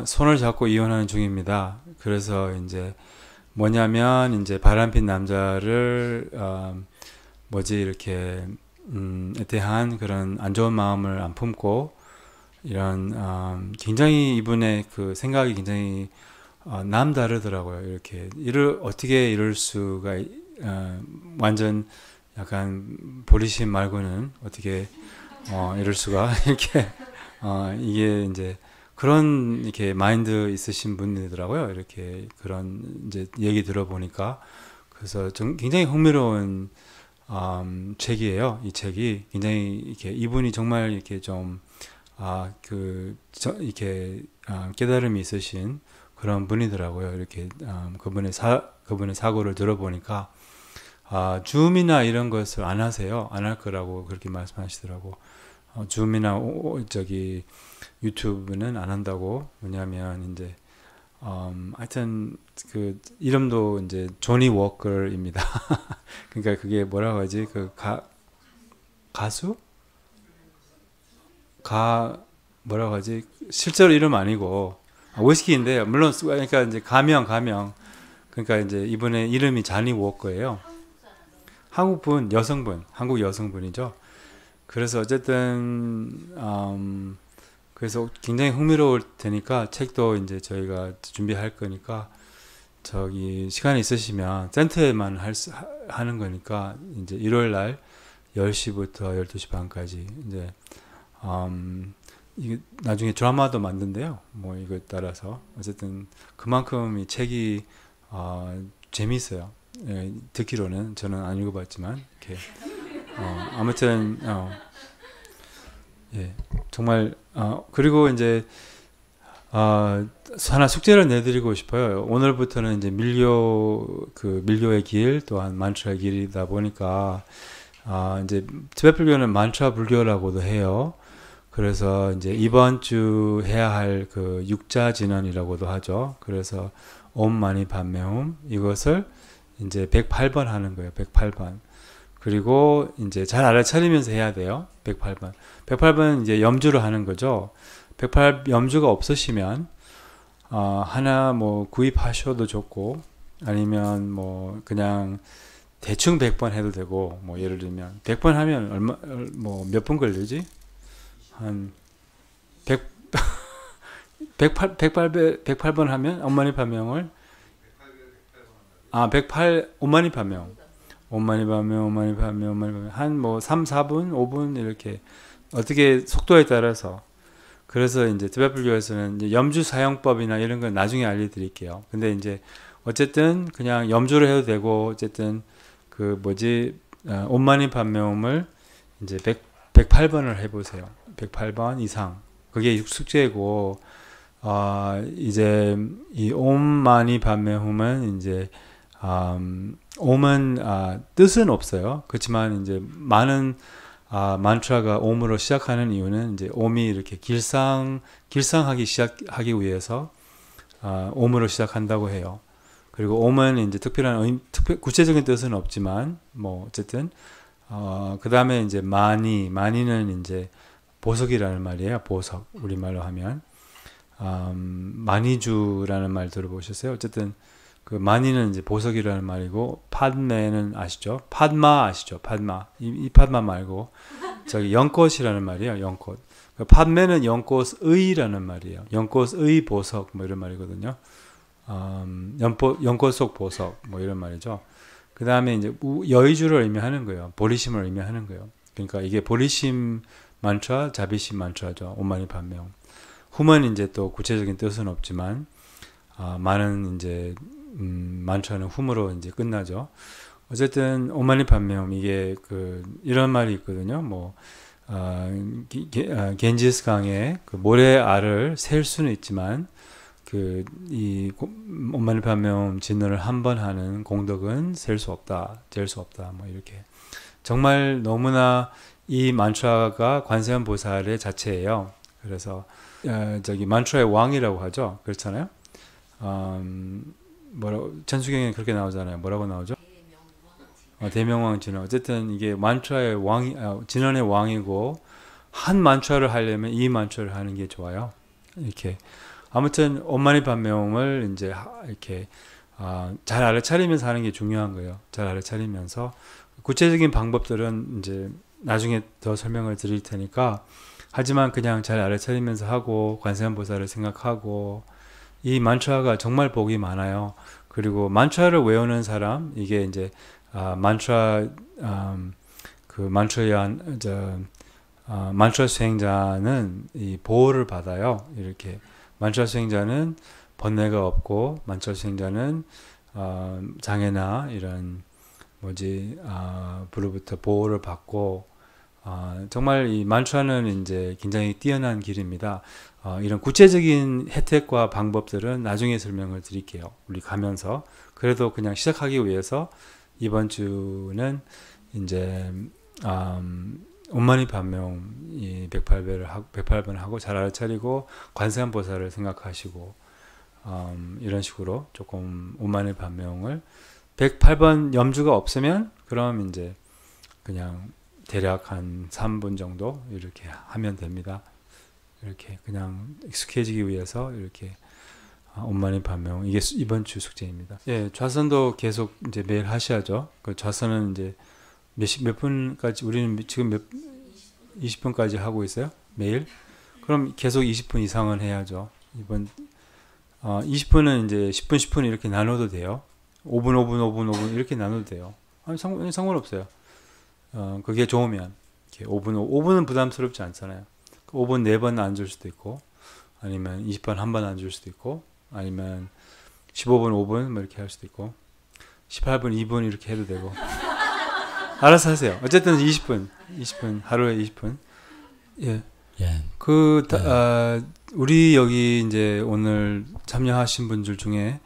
손을 잡고 이혼하는 중입니다. 그래서 이제 뭐냐면 이제 바람핀 남자를 이렇게 에 대한 그런 안 좋은 마음을 안 품고 이런 굉장히 이분의 그 생각이 굉장히 남다르더라고요. 이렇게 어떻게 이럴 수가 완전 약간 보리심 말고는 어떻게 이럴 수가 이렇게 이게 이제 그런 이렇게 마인드 있으신 분이더라고요. 이렇게 그런 이제 얘기 들어보니까 그래서 좀 굉장히 흥미로운 책이에요. 이 책이 굉장히 이렇게 이분이 정말 이렇게 좀 이렇게 깨달음이 있으신 그런 분이더라고요. 이렇게 그분의 사고를 들어보니까 줌이나 이런 것을 안 하세요. 안 할 거라고 그렇게 말씀하시더라고. 줌이나 유튜브는 안 한다고. 왜냐하면 이제 하여튼 그 이름도 이제 조니 워커입니다. 그러니까 그게 뭐라고 하지? 그 가수? 뭐라고 하지? 실제로 이름 아니고 위스키인데 물론 그러니까 이제 가명 그러니까 이제 이분의 이름이 자니 워커예요. 한국 여성분이죠. 그래서 어쨌든 그래서 굉장히 흥미로울 테니까 책도 이제 저희가 준비할 거니까 시간이 있으시면 센터에만 하는 거니까 이제 일요일 날 10시부터 12시 반까지 이제 이게 나중에 드라마도 만든대요. 뭐 이거에 따라서 어쨌든 그만큼 이 책이 재미있어요. 예, 듣기로는 저는 안 읽어봤지만 이렇게 아무튼 예, 정말 그리고 이제 하나 숙제를 내드리고 싶어요. 오늘부터는 이제 밀교의 길 또한 만트라의 길이다 보니까 이제 티베트 불교는 만트라 불교라고도 해요. 그래서 이제 이번 주 해야 할 그 육자 진언이라고도 하죠. 그래서 옴 마니 padme hum 이것을 이제 108번 하는 거예요. 108번. 그리고 이제 잘 알아차리면서 해야 돼요. 108번. 108번 이제 염주로 하는 거죠. 108 염주가 없으시면 하나 뭐 구입하셔도 좋고 아니면 뭐 그냥 대충 100번 해도 되고 뭐 예를 들면 100번 하면 몇 분 걸리지? 한 108번 하면 엄마니 파명을 엄마니 파명 한 뭐 3, 4분, 5분 이렇게 어떻게 속도에 따라서 그래서 이제 티베트 불교에서는 이제 염주 사용법이나 이런 건 나중에 알려드릴게요. 근데 이제 어쨌든 그냥 염주를 해도 되고 어쨌든 옴마니 padme 이제 108번을 해보세요. 108번 이상. 그게 숙제고 이제 이 옴마니 padme hum은 이제 옴은 뜻은 없어요. 그렇지만 이제 많은 만트라가 옴으로 시작하는 이유는 이제 옴이 이렇게 시작하기 위해서 옴으로 시작한다고 해요. 그리고 옴은 이제 구체적인 뜻은 없지만 뭐 어쨌든 그 다음에 이제 마니는 이제 보석이라는 말이에요. 보석 우리말로 하면 마니주라는 말 들어보셨어요? 어쨌든 그 마니는 이제 보석이라는 말이고 padme는 아시죠? padma 아시죠? padma 이 padma 말고 연꽃이라는 말이에요. 연꽃. padme는 연꽃의라는 말이에요. 연꽃의 보석 뭐 이런 말이거든요. 연꽃 속 보석 뭐 이런 말이죠. 그 다음에 이제 여의주를 의미하는 거예요. 보리심을 의미하는 거예요. 그러니까 이게 보리심 만tra, 자비심 만tra죠. 오마니 판명. 훔은 이제 또 구체적인 뜻은 없지만 많은 이제 만tra는 훔으로 이제 끝나죠. 어쨌든 오마니 판명 이게 이런 말이 있거든요. 뭐 겐지스 강의 그 모래알을 셀 수는 있지만 이 오마니 판명 진노를 한 번 하는 공덕은 셀 수 없다, 잴 수 없다. 뭐 이렇게 정말 너무나 이 만tra가 관세음 보살의 자체예요. 그래서 저기 만tra의 왕이라고 하죠. 그렇잖아요. 천수경에 그렇게 나오잖아요. 뭐라고 나오죠? 대명왕 진원. 어쨌든 이게 만tra의 진원의 왕이고 한 만tra를 하려면 이 만tra를 하는 게 좋아요. 이렇게 아무튼 오마니 판명을 이제 이렇게 잘 알아차리면서 하는 게 중요한 거예요. 잘 알아차리면서 구체적인 방법들은 이제 나중에 더 설명을 드릴 테니까 하지만 그냥 잘 알아차리면서 하고 관세음보살을 생각하고 이 만tra가 정말 복이 많아요. 그리고 만tra를 외우는 사람 이게 이제 만tra 만tra 수행자는 이 보호를 받아요. 이렇게 만tra 수행자는 번뇌가 없고 만tra 수행자는 장애나 이런 부로부터 보호를 받고 정말 이 만tra는 이제 굉장히 뛰어난 길입니다. 이런 구체적인 혜택과 방법들은 나중에 설명을 드릴게요. 우리 가면서 그래도 그냥 시작하기 위해서 이번 주는 이제 온마니 판명 이 108번 하고 잘 알아차리고 관세음보살을 생각하시고 이런 식으로 조금 온마니 판명을 108번 염주가 없으면 그럼 이제 그냥 대략 한 3분 정도 이렇게 하면 됩니다. 이렇게 그냥 익숙해지기 위해서 이렇게 온마니 판명 이게 이번 주 숙제입니다. 예, 좌선도 계속 이제 매일 하셔야죠. 그 좌선은 이제 몇 분까지 우리는 지금 20분까지 하고 있어요. 매일. 그럼 계속 20분 이상은 해야죠. 이번 20분은 이제 10분 10분 이렇게 나눠도 돼요. 5분 5분 5분 5분 이렇게 나눠도 돼요. 상관없어요. 그게 좋으면 이렇게 5분은 부담스럽지 않잖아요. 5분 4번 앉을 수도 있고 아니면 20번 한 번 앉을 수도 있고 아니면 15분 5분 뭐 이렇게 할 수도 있고 18분 2분 이렇게 해도 되고 알아서 하세요. 어쨌든 20분 하루에 20분. 예. 우리 여기 이제 오늘 참여하신 분들 중에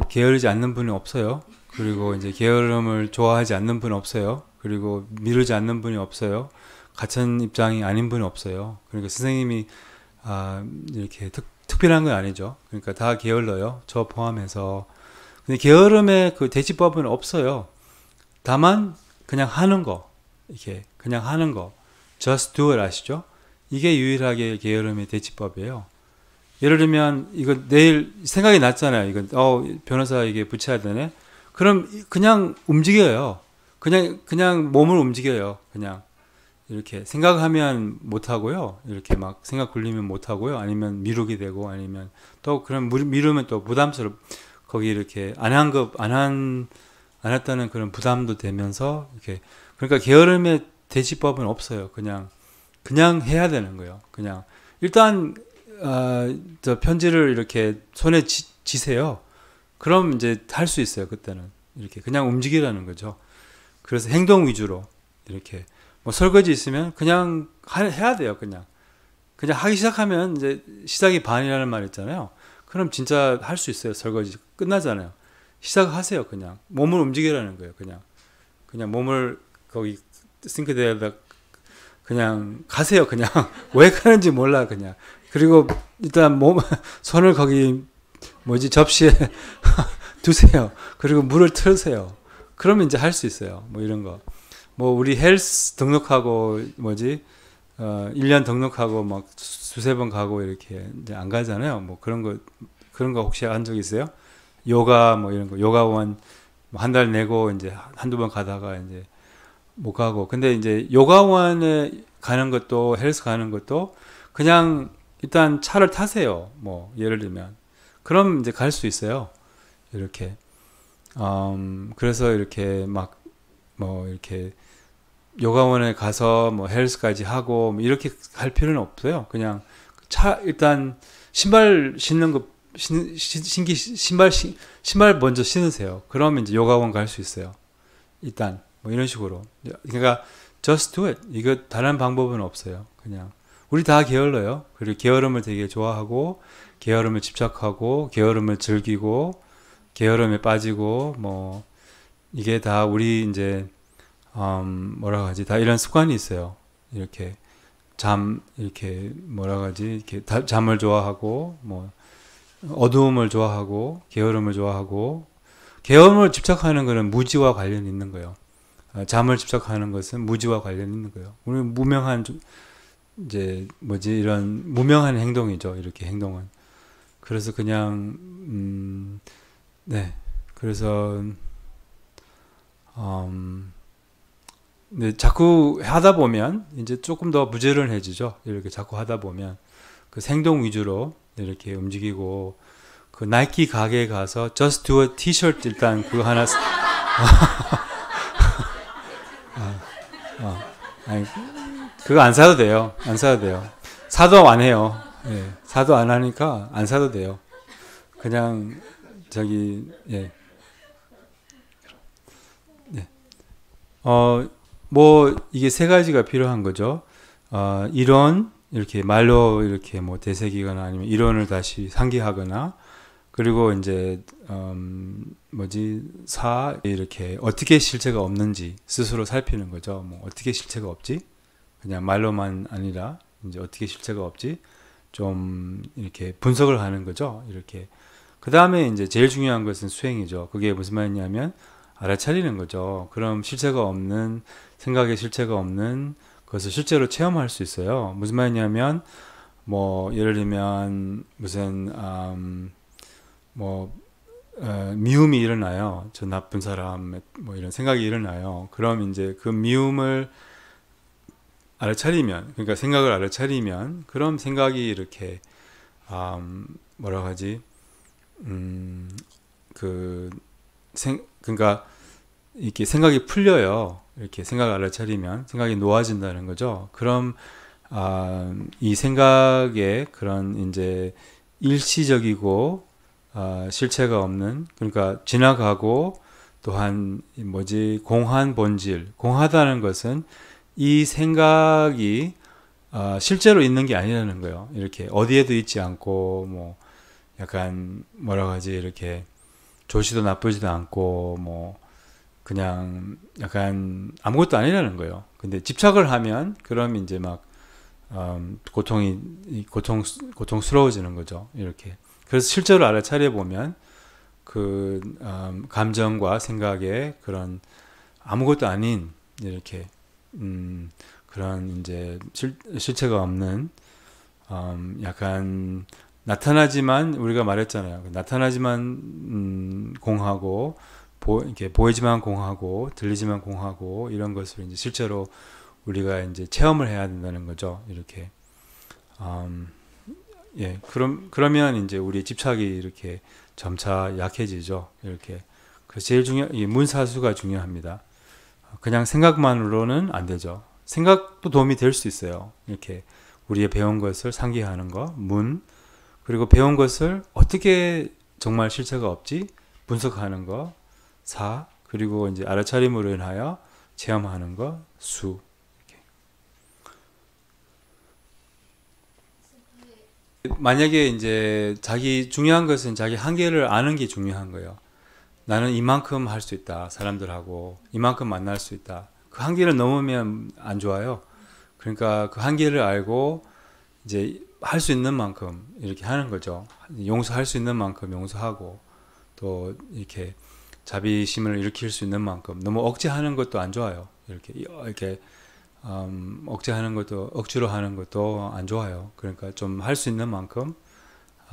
게으르지 않는 분이 없어요. 그리고 이제 게으름을 좋아하지 않는 분이 없어요. 그리고 미루지 않는 분이 없어요. 같은 입장이 아닌 분이 없어요. 그러니까 선생님이 이렇게 특별한 건 아니죠. 그러니까 다 게을러요. 저 포함해서. 근데 게으름의 그 대치법은 없어요. 다만 그냥 하는 거, 이렇게 그냥 하는 거, just do it 아시죠? 이게 유일하게 게으름의 대치법이에요. 예를 들면 이거 내일 생각이 났잖아요. 이거 변호사 이게 붙여야 되네. 그럼 그냥 움직여요. 그냥 몸을 움직여요. 그냥 이렇게 생각하면 못 하고요. 이렇게 막 생각 굴리면 못 하고요. 아니면 미루게 되고 아니면 또 그럼 미루면 또 거기 이렇게 안 했다는 그런 부담도 되면서 이렇게 그러니까 게으름의 대치법은 없어요. 그냥 해야 되는 거예요. 그냥 일단 저 편지를 이렇게 손에 쥐세요. 그럼 이제 할 수 있어요. 그때는 이렇게 그냥 움직이라는 거죠. 그래서 행동 위주로 이렇게 뭐 설거지 있으면 그냥 해야 돼요. 그냥 하기 시작하면 이제 시작이 반이라는 말 있잖아요. 그럼 진짜 할 수 있어요. 설거지 끝나잖아요. 시작하세요. 그냥 몸을 움직이라는 거예요. 그냥 몸을 거기 싱크대에다 그냥 가세요. 그냥 왜 가는지 몰라. 그냥 그리고 일단 손을 거기 접시에 두세요. 그리고 물을 틀으세요. 그러면 이제 할 수 있어요. 뭐 이런 거. 우리 헬스 등록하고 1년 등록하고 막 두세 번 가고 이렇게 이제 안 가잖아요. 뭐 그런 거 혹시 한 적 있어요? 요가 이런 거 요가원 한 달 내고 이제 한두 번 가다가 이제 못 가고. 근데 이제 요가원에 가는 것도 헬스 가는 것도 그냥 일단 차를 타세요. 예를 들면 그럼 이제 갈 수 있어요. 이렇게 그래서 이렇게 막 뭐 이렇게 요가원에 가서 뭐 헬스까지 하고 뭐 이렇게 할 필요는 없어요. 그냥 일단 신발 신는 거 신발 먼저 신으세요. 그러면 이제 요가원 갈 수 있어요. 일단 뭐 이런 식으로. 그러니까 just do it. 이거 다른 방법은 없어요. 그냥 우리 다 게을러요. 그리고 게으름을 되게 좋아하고 게으름을 집착하고 게으름을 즐기고 게으름에 빠지고 뭐 이게 다 우리 이제 뭐라고 하지? 다 이런 습관이 있어요. 이렇게 이렇게 뭐라고 하지? 이렇게 잠을 좋아하고 뭐 어두움을 좋아하고 게으름을 좋아하고 게으름을 집착하는 것은 무지와 관련이 있는 거예요. 잠을 집착하는 것은 무지와 관련이 있는 거예요. 우리 무명한 이제 뭐지 이런 무명한 행동이죠. 이렇게 행동은. 그래서 그냥 네. 그래서 네, 자꾸 하다 보면 이제 조금 더 부지런해지죠. 이렇게 자꾸 하다 보면 그 행동 위주로 이렇게 움직이고 그 나이키 가게에 가서 just do a t-shirt 일단 그거 하나 아니, 그거 안 사도 돼요. 안 사도 돼요. 사도 안 해요. 예, 사도 안 하니까 안 사도 돼요. 그냥 저기 예. 네. 뭐 이게 세 가지가 필요한 거죠. 이론 이렇게 말로 이렇게 뭐 되새기거나 아니면 이론을 다시 상기하거나 그리고 이제 뭐지 이렇게 어떻게 실체가 없는지 스스로 살피는 거죠. 뭐 어떻게 실체가 없지? 그냥 말로만 아니라 이제 어떻게 실체가 없지? 좀 이렇게 분석을 하는 거죠. 이렇게 그 다음에 이제 제일 중요한 것은 수행이죠. 그게 무슨 말이냐면 알아차리는 거죠. 그럼 실체가 없는 생각에 실체가 없는 것을 실제로 체험할 수 있어요. 무슨 말이냐면 뭐 예를 들면 무슨 미움이 일어나요. 저 나쁜 사람 뭐 이런 생각이 일어나요. 그럼 이제 그 미움을 알아차리면 그러니까 생각을 알아차리면 그럼 생각이 이렇게 뭐라고 하지 그러니까 이렇게 생각이 풀려요. 이렇게 생각을 알아차리면 생각이 놓아진다는 거죠. 그럼 이 생각에 그런 이제 일시적이고 실체가 없는 그러니까 지나가고 또한 뭐지 공한 본질 공하다는 것은 이 생각이 실제로 있는 게 아니라는 거예요. 이렇게 어디에도 있지 않고 뭐 약간 뭐라고 하지 이렇게 좋지도 나쁘지도 않고 뭐 그냥 약간 아무것도 아니라는 거예요. 근데 집착을 하면 그럼 이제 막 고통스러워지는 거죠. 이렇게. 그래서 실제로 알아차려 보면 그 감정과 생각에 그런 아무것도 아닌 이렇게 그런 이제 실체가 없는 약간 나타나지만 우리가 말했잖아요. 나타나지만 공하고 이렇게 보이지만 공하고 들리지만 공하고 이런 것을 이제 실제로 우리가 이제 체험을 해야 된다는 거죠. 이렇게 예 그러면 이제 우리 집착이 이렇게 점차 약해지죠. 이렇게 그래서 제일 이 문사수가 중요합니다. 그냥 생각만으로는 안 되죠. 생각도 도움이 될 수 있어요. 이렇게 우리의 배운 것을 상기하는 거, 그리고 배운 것을 어떻게 정말 실체가 없지 분석하는 거, 그리고 이제 알아차림으로 인하여 체험하는 거, 수. 만약에 이제 중요한 것은 자기 한계를 아는 게 중요한 거예요. 나는 이만큼 할 수 있다. 사람들하고 이만큼 만날 수 있다. 그 한계를 넘으면 안 좋아요. 그러니까 그 한계를 알고 이제 할 수 있는 만큼 이렇게 하는 거죠. 용서할 수 있는 만큼 용서하고 또 이렇게 자비심을 일으킬 수 있는 만큼 너무 억제하는 것도 안 좋아요. 이렇게 억제하는 것도 억지로 하는 것도 안 좋아요. 그러니까 좀 할 수 있는 만큼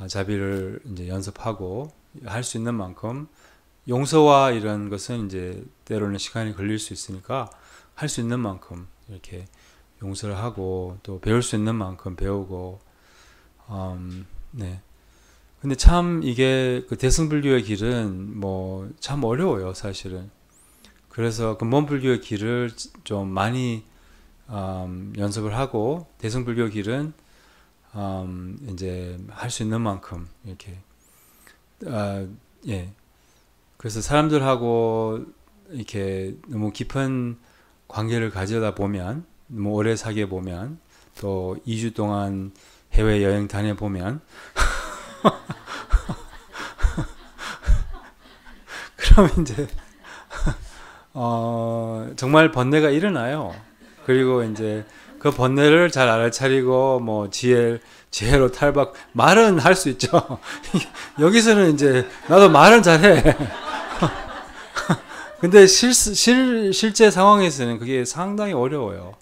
자비를 이제 연습하고 할 수 있는 만큼 용서와 이런 것은 이제 때로는 시간이 걸릴 수 있으니까 할 수 있는 만큼 이렇게 용서를 하고 또 배울 수 있는 만큼 배우고 네. 근데 참 이게 그 대승불교의 길은 뭐 참 어려워요, 사실은. 그래서 근본불교의 길을 좀 많이 연습을 하고 대승불교 길은 이제 할 수 있는 만큼 이렇게 예. 그래서 사람들하고 이렇게 너무 깊은 관계를 가져다 보면, 너무 오래 사귀어 보면, 또 2주 동안 해외 여행 다녀 보면, 그럼 이제 정말 번뇌가 일어나요. 그리고 이제 그 번뇌를 잘 알아차리고 뭐 지혜로 탈박 말은 할 수 있죠. 여기서는 이제 나도 말은 잘해. 근데 실제 상황에서는 그게 상당히 어려워요.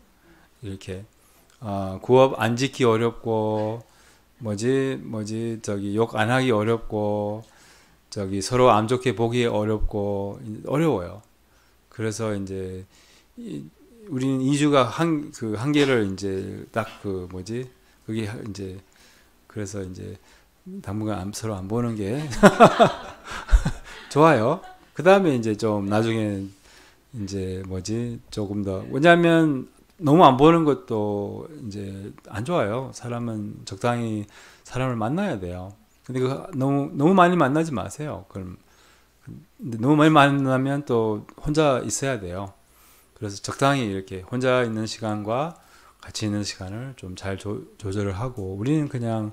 이렇게 구업 안 지키 어렵고 저기 욕 안 하기 어렵고 저기 서로 안 좋게 보기 어렵고 어려워요. 그래서 이제 우리는 이주가 그 한계를 이제 딱 그게 이제 그래서 이제 당분간 서로 안 보는 게 좋아요. 그 다음에 이제 좀 나중에 이제 조금 더, 왜냐하면 너무 안 보는 것도 이제 안 좋아요. 사람은 적당히 사람을 만나야 돼요. 근데 너무 많이 만나지 마세요. 그럼 근데 너무 많이 만나면 또 혼자 있어야 돼요. 그래서 적당히 이렇게 혼자 있는 시간과 같이 있는 시간을 좀 잘 조절을 하고, 우리는 그냥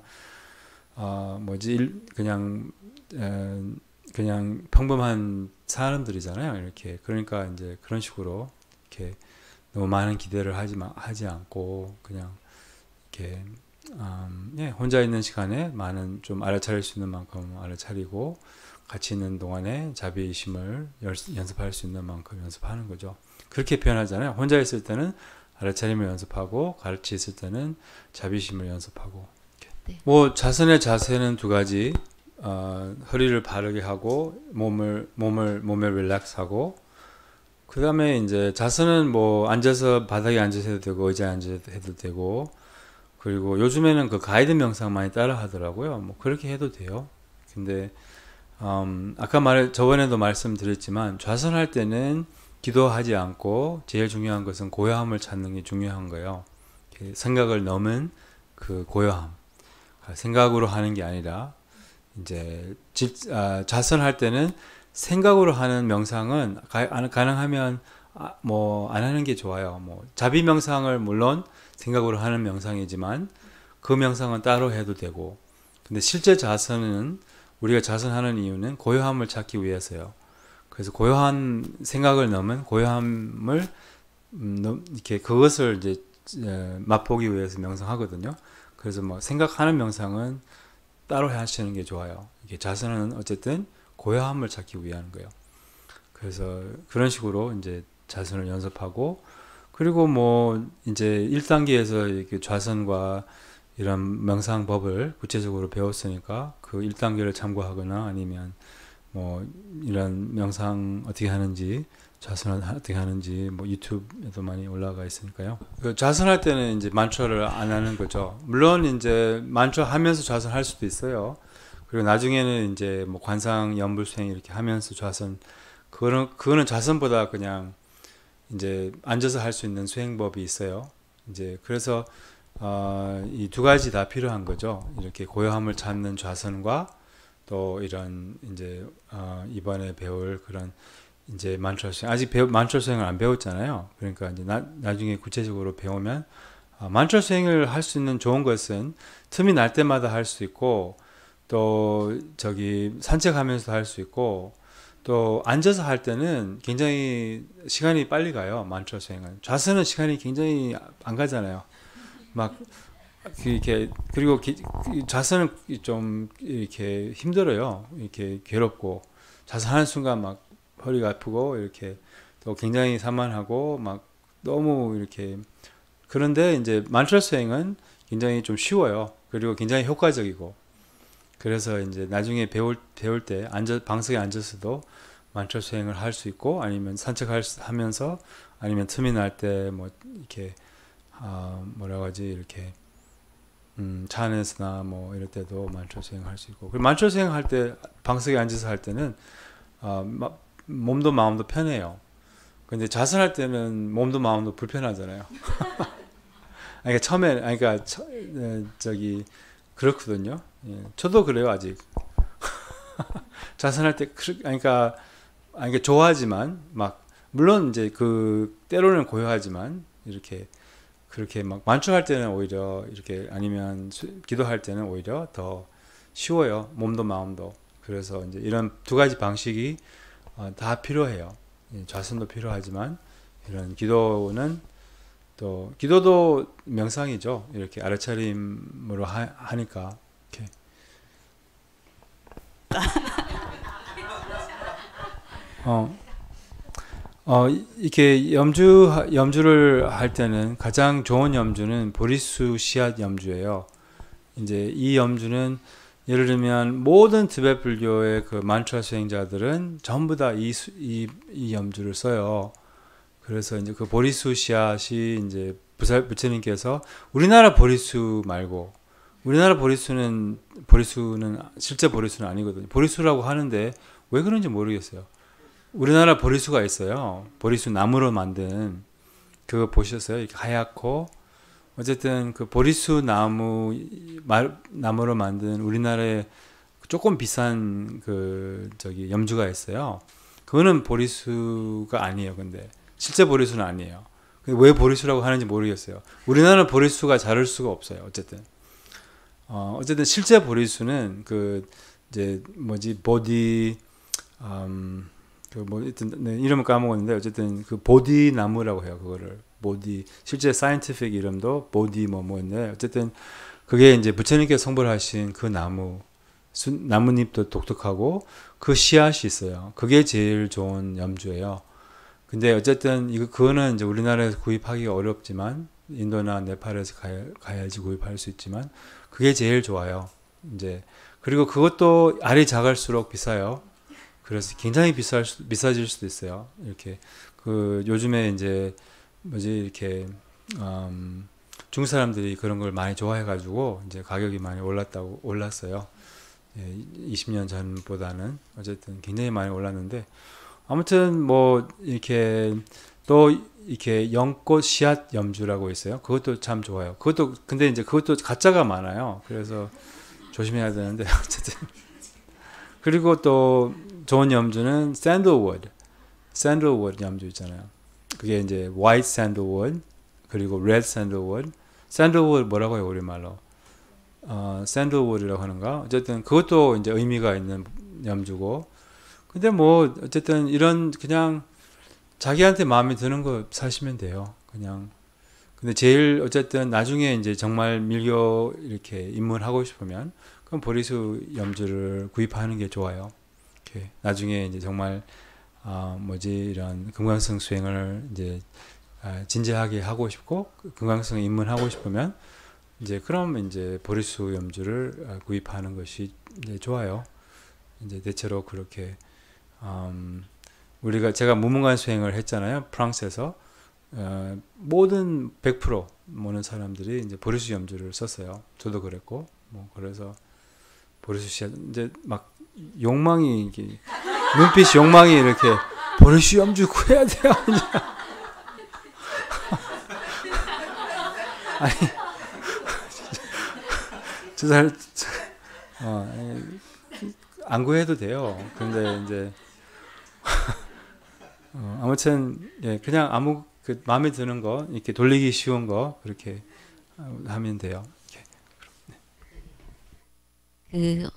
그냥 평범한 사람들이잖아요. 이렇게. 그러니까 이제 그런 식으로 이렇게 너무 많은 기대를 하지 않고 그냥 이렇게 혼자 있는 시간에 많은 좀 알아차릴 수 있는 만큼 알아차리고, 같이 있는 동안에 자비심을 연습할 수 있는 만큼 연습하는 거죠. 그렇게 표현하잖아요. 혼자 있을 때는 알아차림을 연습하고, 같이 있을 때는 자비심을 연습하고. 네. 뭐 자선의 자세는 두 가지. 허리를 바르게 하고 몸을 릴렉스하고, 그 다음에 이제 자선은 뭐 앉아서 바닥에 앉아서 해도 되고 의자에 앉아서 해도 되고, 그리고 요즘에는 그 가이드 명상 많이 따라 하더라고요. 뭐 그렇게 해도 돼요. 근데 아까 저번에도 말씀드렸지만, 좌선할 때는 기도하지 않고 제일 중요한 것은 고요함을 찾는 게 중요한 거예요. 생각을 넘은 그 고요함, 생각으로 하는 게 아니라 이제 좌선할 때는 생각으로 하는 명상은 가능하면 뭐 안 하는 게 좋아요. 뭐 자비 명상을 물론 생각으로 하는 명상이지만 그 명상은 따로 해도 되고, 근데 실제 좌선은 우리가 좌선하는 이유는 고요함을 찾기 위해서요. 그래서 고요한 생각을 넘은 고요함을 이렇게 그것을 이제 맛보기 위해서 명상하거든요. 그래서 뭐 생각하는 명상은 따로 하시는 게 좋아요. 이게 자선은 어쨌든 고요함을 찾기 위한 거예요. 그래서 그런 식으로 이제 자선을 연습하고, 그리고 뭐 이제 1단계에서 이렇게 좌선과 이런 명상법을 구체적으로 배웠으니까 그 1단계를 참고하거나, 아니면 뭐 이런 명상 어떻게 하는지, 좌선을 어떻게 하는지 뭐 유튜브에도 많이 올라가 있으니까요. 그 좌선할 때는 이제 만tra를 안 하는 거죠. 물론 이제 만tra 하면서 좌선할 수도 있어요. 그리고 나중에는 이제 뭐 관상, 연불수행 이렇게 하면서 좌선, 그거는 좌선보다 그냥 이제 앉아서 할 수 있는 수행법이 있어요. 이제 그래서 이 두 가지 다 필요한 거죠. 이렇게 고요함을 찾는 좌선과 또 이런 이제 이번에 배울 그런 이제 만tra 수행, 아직 만tra 수행을 안 배웠잖아요. 그러니까 이제 나중에 구체적으로 배우면 만tra 수행을 할 수 있는 좋은 것은 틈이 날 때마다 할 수 있고, 또 저기 산책하면서 할 수 있고, 또 앉아서 할 때는 굉장히 시간이 빨리 가요. 만tra 수행은. 좌선은 시간이 굉장히 안 가잖아요. 막 이렇게, 그리고 좌선은 좀 이렇게 힘들어요. 이렇게 괴롭고, 좌선하는 순간 막 허리가 아프고 이렇게 또 굉장히 산만하고 막 너무 이렇게. 그런데 이제 만tra 수행은 굉장히 좀 쉬워요. 그리고 굉장히 효과적이고, 그래서 이제 나중에 배울 때 방석에 앉아서도 만tra 수행을 할 수 있고, 아니면 산책하면서, 아니면 틈이 날 때 뭐 이렇게 뭐라고 하지, 이렇게 차 안에서나 뭐 이럴 때도 만초 수행할 수 있고. 그리고 만초 수행할 때 방석에 앉아서 할 때는 몸도 마음도 편해요. 근데 자선할 때는 몸도 마음도 불편하잖아요. 그러니까 처음에 그러니까 저기 그렇거든요. 예, 저도 그래요 아직. 자선할 때 그러니까 좋아하지만 막 물론 이제 그 때로는 고요하지만 이렇게 그렇게 막 만축할 때는 오히려 이렇게 아니면 기도할 때는 오히려 더 쉬워요. 몸도 마음도. 그래서 이제 이런 두 가지 방식이 다 필요해요. 좌선도 필요하지만 이런 기도는 또 기도도 명상이죠. 이렇게 알아차림으로 하니까 이렇게. 이렇게 염주를 할 때는 가장 좋은 염주는 보리수 씨앗 염주예요. 이제 이 염주는 예를 들면 모든 티베트 불교의 그 만트라 수행자들은 전부 다 이 염주를 써요. 그래서 이제 그 보리수 씨앗이 이제 부처님께서 우리나라 보리수 말고 우리나라 보리수는 실제 보리수는 아니거든요. 보리수라고 하는데 왜 그런지 모르겠어요. 우리나라 보리수가 있어요. 보리수 나무로 만든 그거 보셨어요? 이렇게 하얗고 어쨌든 그 보리수 나무로 만든 우리나라에 조금 비싼 그 저기 염주가 있어요. 그거는 보리수가 아니에요. 근데 실제 보리수는 아니에요. 왜 보리수라고 하는지 모르겠어요. 우리나라 보리수가 자를 수가 없어요. 어쨌든 실제 보리수는 그 이제 뭐지 보디 네, 이름을 까먹었는데 어쨌든 그 보디 나무라고 해요. 그거를 보디 실제 사이언티픽 이름도 보디 뭐인데 어쨌든 그게 이제 부처님께서 성불하신 그 나뭇잎도 독특하고 그 씨앗이 있어요. 그게 제일 좋은 염주예요. 근데 어쨌든 그거는 이제 우리나라에서 구입하기가 어렵지만 인도나 네팔에서 가야지 구입할 수 있지만 그게 제일 좋아요. 이제 그리고 그것도 알이 작을수록 비싸요. 그래서 굉장히 비싸질 수도 있어요. 이렇게 그 요즘에 이제 뭐지 이렇게 중국 사람들이 그런 걸 많이 좋아해가지고 이제 가격이 많이 올랐어요. 예, 20년 전보다는 어쨌든 굉장히 많이 올랐는데 아무튼 뭐 이렇게 또 이렇게 연꽃 씨앗 염주라고 있어요. 그것도 참 좋아요. 근데 이제 그것도 가짜가 많아요. 그래서 조심해야 되는데 어쨌든 그리고 또 좋은 염주는 샌들우드 염주 있잖아요. 그게 이제 white sandalwood 그리고 red sandalwood. sandalwood 뭐라고 해요 우리말로? sandalwood이라고 하는가? 어쨌든 그것도 이제 의미가 있는 염주고. 근데 뭐 어쨌든 이런 그냥 자기한테 마음에 드는 거 사시면 돼요. 그냥. 근데 제일 어쨌든 나중에 이제 정말 밀교 이렇게 입문하고 싶으면 그럼 보리수 염주를 구입하는 게 좋아요. 이렇게 나중에 이제 정말 이런 금강성 수행을 이제 진지하게 하고 싶고 금강성 입문하고 싶으면 이제 그럼 이제 보리수 염주를 구입하는 것이 이제 좋아요. 이제 대체로 그렇게 제가 무문관 수행을 했잖아요. 프랑스에서 모든 100% 모든 사람들이 이제 보리수 염주를 썼어요. 저도 그랬고 뭐 그래서 보리수 씨앗 이제 막 욕망이 눈빛 욕망이 이렇게 보리수 염주 구해야 돼요. 아니 안 구해도 돼요. 근데 이제 아무튼 예, 그냥 그 마음에 드는 거 이렇게 돌리기 쉬운 거 그렇게 하면 돼요. 이렇게. 그